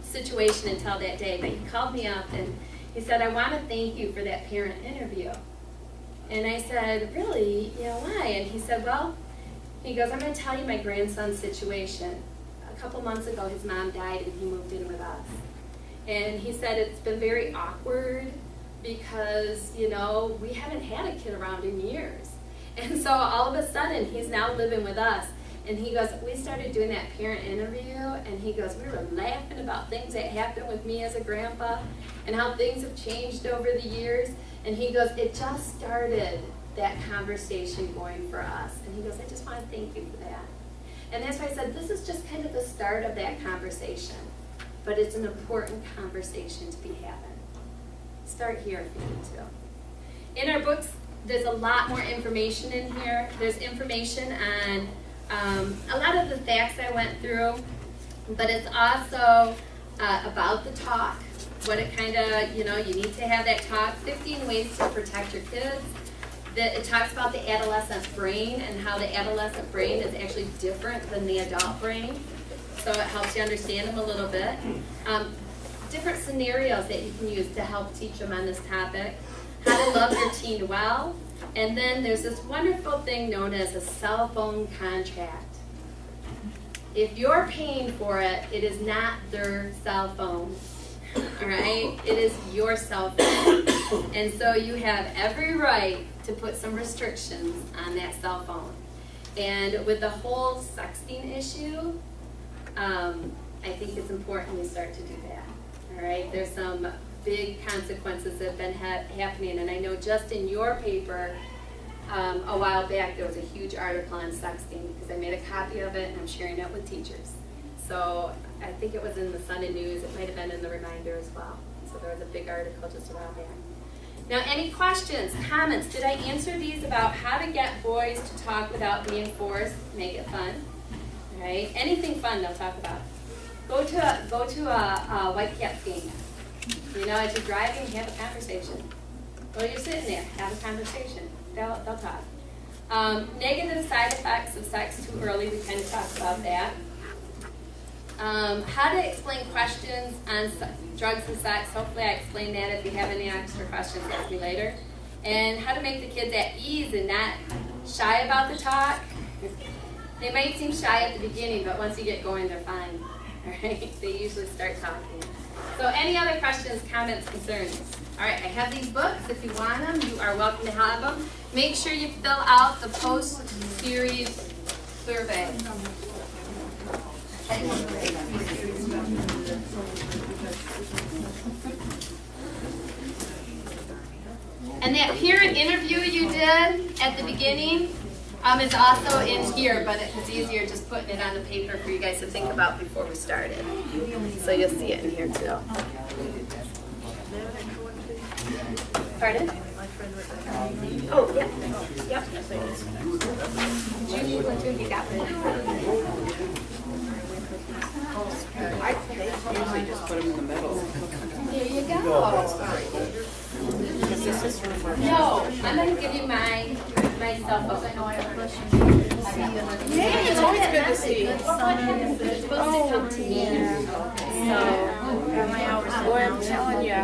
situation until that day, but he called me up and he said, "I want to thank you for that parent interview." And I said, "Really? Yeah, why?" And he said, "Well," he goes, "I'm going to tell you my grandson's situation. A couple months ago, his mom died and he moved in with us. And he said it's been very awkward because, you know, we haven't had a kid around in years. And so all of a sudden, he's now living with us. And he goes, we started doing that parent interview, and he goes, we were laughing about things that happened with me as a grandpa and how things have changed over the years. And he goes, it just started that conversation going for us." And he goes, "I just want to thank you for that." And that's why I said this is just kind of the start of that conversation. But it's an important conversation to be having. Start here if you need to. In our books, there's a lot more information in here. There's information on a lot of the facts I went through, but it's also about the talk, what it kind of, you need to have that talk, 15 ways to protect your kids. It talks about the adolescent brain and how the adolescent brain is actually different than the adult brain. So it helps you understand them a little bit. Different scenarios that you can use to help teach them on this topic. How to love your teen well. And then there's this wonderful thing known as a cell phone contract. If you're paying for it, it is not their cell phone. All right? It is your cell phone. And so you have every right to put some restrictions on that cell phone. And with the whole sexting issue, I think it's important we start to do that. All right? There's some big consequences that have been happening, and I know just in your paper a while back there was a huge article on sexting because I made a copy of it and I'm sharing it with teachers. So I think it was in the Sunday News, it might have been in the Reminder as well. So there was a big article just a while back. Now, any questions, comments? Did I answer these about how to get boys to talk without being forced? Make it fun. All right? Anything fun they'll talk about. Go to a Whitecaps game. As you're driving, have a conversation. Well, you're sitting there, have a conversation. They'll talk. Negative side effects of sex too early, we kind of talked about that. How to explain questions on drugs and sex. Hopefully I explained that. If you have any extra questions, ask me later. And how to make the kids at ease and not shy about the talk. They might seem shy at the beginning, but once you get going, they're fine. All right? They usually start talking. So any other questions, comments, concerns? All right, I have these books. If you want them, you are welcome to have them. Make sure you fill out the post-series survey. And that parent interview you did at the beginning is also in here, but it was easier just putting it on the paper for you guys to think about before we started. So you'll see it in here too. Pardon? Oh, yeah. Yep. Do you need one too? You got one. I usually just put them in the middle. There you go. No, I'm going to give you my cell phone. I know I have a question. Hey, it's always good to see you. It's supposed to come to me. Boy, I'm telling you,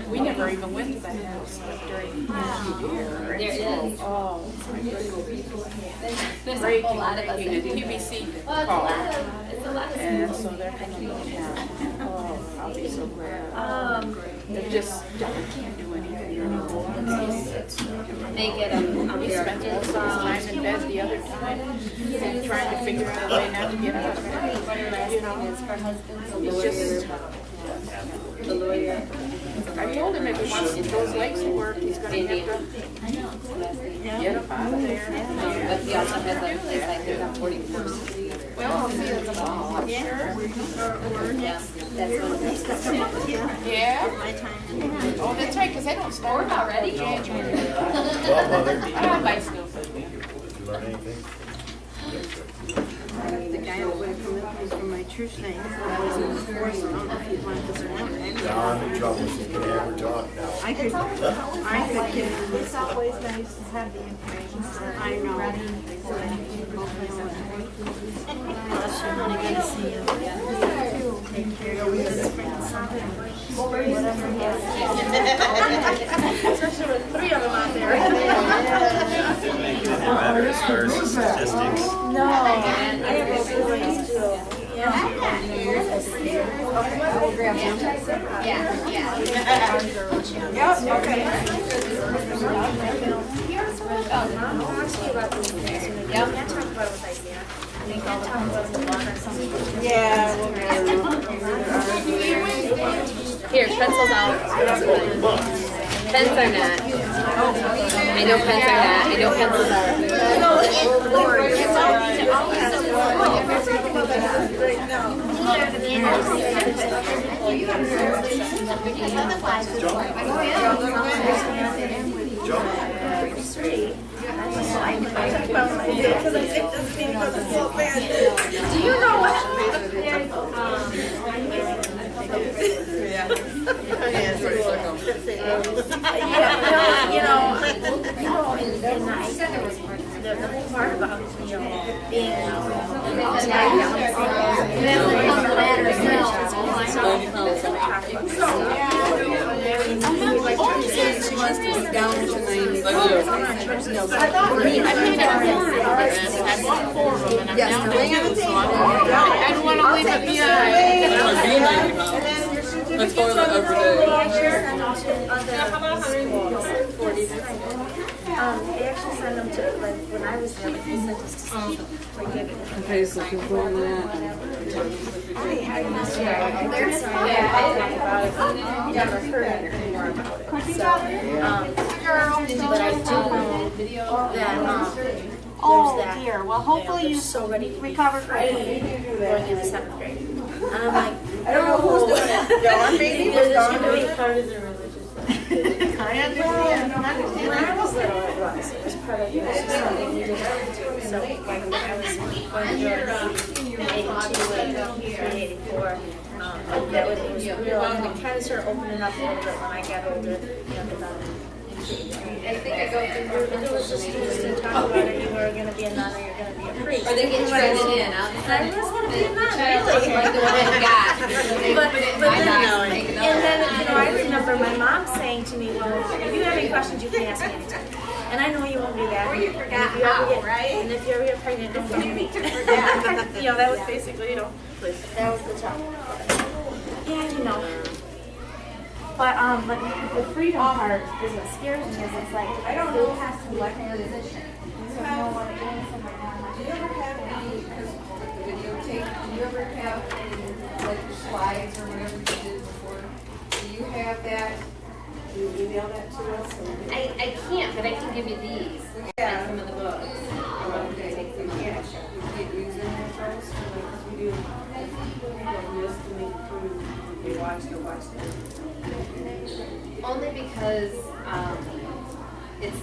we never even went to the house during the year. There is. Oh, There's a breaking, whole lot of us. breaking, a QVC Well, call. it's a lot of And so they're coming in. Oh, I'll be so glad. They just can't do anything anymore. they get them up We here. spent most of his time in bed the other time, trying to figure out a way not to get out of bed. You know, Her husband's a it's lawyer. just, The lawyer. I told him if he wants those legs to work, he's gonna have to get up out of there. But he also has a place like there's on 44th Street. Well, I'll see you at the mall, I'm sure. Yeah, that's what it is. Yeah? Oh, that's right, because they don't start already? January. Well, Mother, I buy still. did you learn anything? The guy that would have come up was from my church thing. I was in the force. I don't know if you'd want this one. Now I'm in trouble, you can never talk now. I could give him. It's always nice to have the information. I know. So that you both know what. Bless you, honey. Good to see you. Take care. You're with us. Three of them out there. Didn't make it any better as far as statistics. No. I have a few too. Okay, I will grab them. Yeah, yeah. Yep, okay. I'll ask you about this. Yep. Yeah. Here, pencils out. Pens are not. I know pens are not. I know pencils are. The whole part about, being, She wants to be down to 90. I don't want to leave it behind. Let's go every day. They actually send them to, like, when I was there, like, they sent us to see, like, Okay, so she's doing that. never heard anything more about it. So, but I do know that, Oh there's that. dear, well hopefully you So ready to be recover free quickly. going into 7th grade. And I'm like, I don't know who's doing it. Dawn, maybe? Because Was Dawn it's doing really it? part of the religious life. I understand. When I was little, it was. It was part of, it was just something you did. So, like, when I was going through 82, 83, 84, that was, it was real, and it kind of started opening up a little bit when I got older, I think I go through. it was just to talk about it, you were gonna be a nun or you're gonna be a priest. Or they get traded in. I was gonna be a nun, Child really. like the one that got. They But, put it in but my then, box and take and then, another. I remember my mom saying to me, well, if you have any questions, you can ask me anytime. And I know you won't do that. Or you And forgot if you ever how, get- right? And if you ever get pregnant, don't tell me. That was basically, that was the job. Yeah, But the freedom part is what scares me, is it's like, I don't know how to select a position. So I don't want to go in somewhere and I'm like, Do you ever have any, because with the videotape, do you ever have any, like the slides or whatever you did before? Do you have that? Do you email that to us? I can't, but I can give you these. Yeah. Some of the books. Okay, we can't, we can't use them first, because we do, just to make sure we watch the Only because it's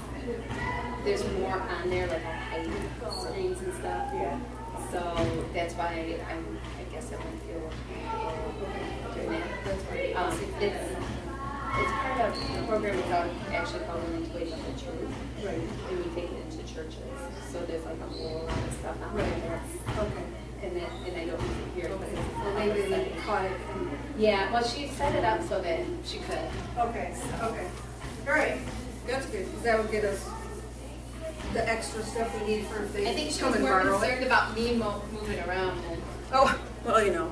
there's more on there, like I hide screens and stuff. Yeah. So that's why I guess I wouldn't feel doing that. It's part of the program without actually calling Intuition the Truth. Right. And we take it into churches. So there's like a whole lot of stuff on there. Okay. And I don't hear it. Well, maybe they caught it and. Yeah, well, she set it up so that she could. Okay, okay. All right, that's good, because that would get us the extra stuff we need for if they I think she come was and more borrow concerned it. about me moving around than. Oh, well, you know,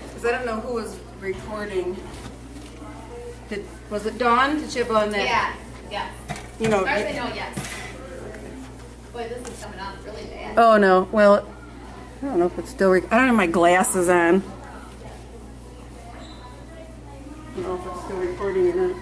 because I don't know who was recording. Was it Dawn? Did she have on that? Yeah. You know. As far as I know, yes. Boy, this is coming out really bad. Oh, no, well, I don't know if it's still, I don't have my glasses on. I don't know if it's still recording or not.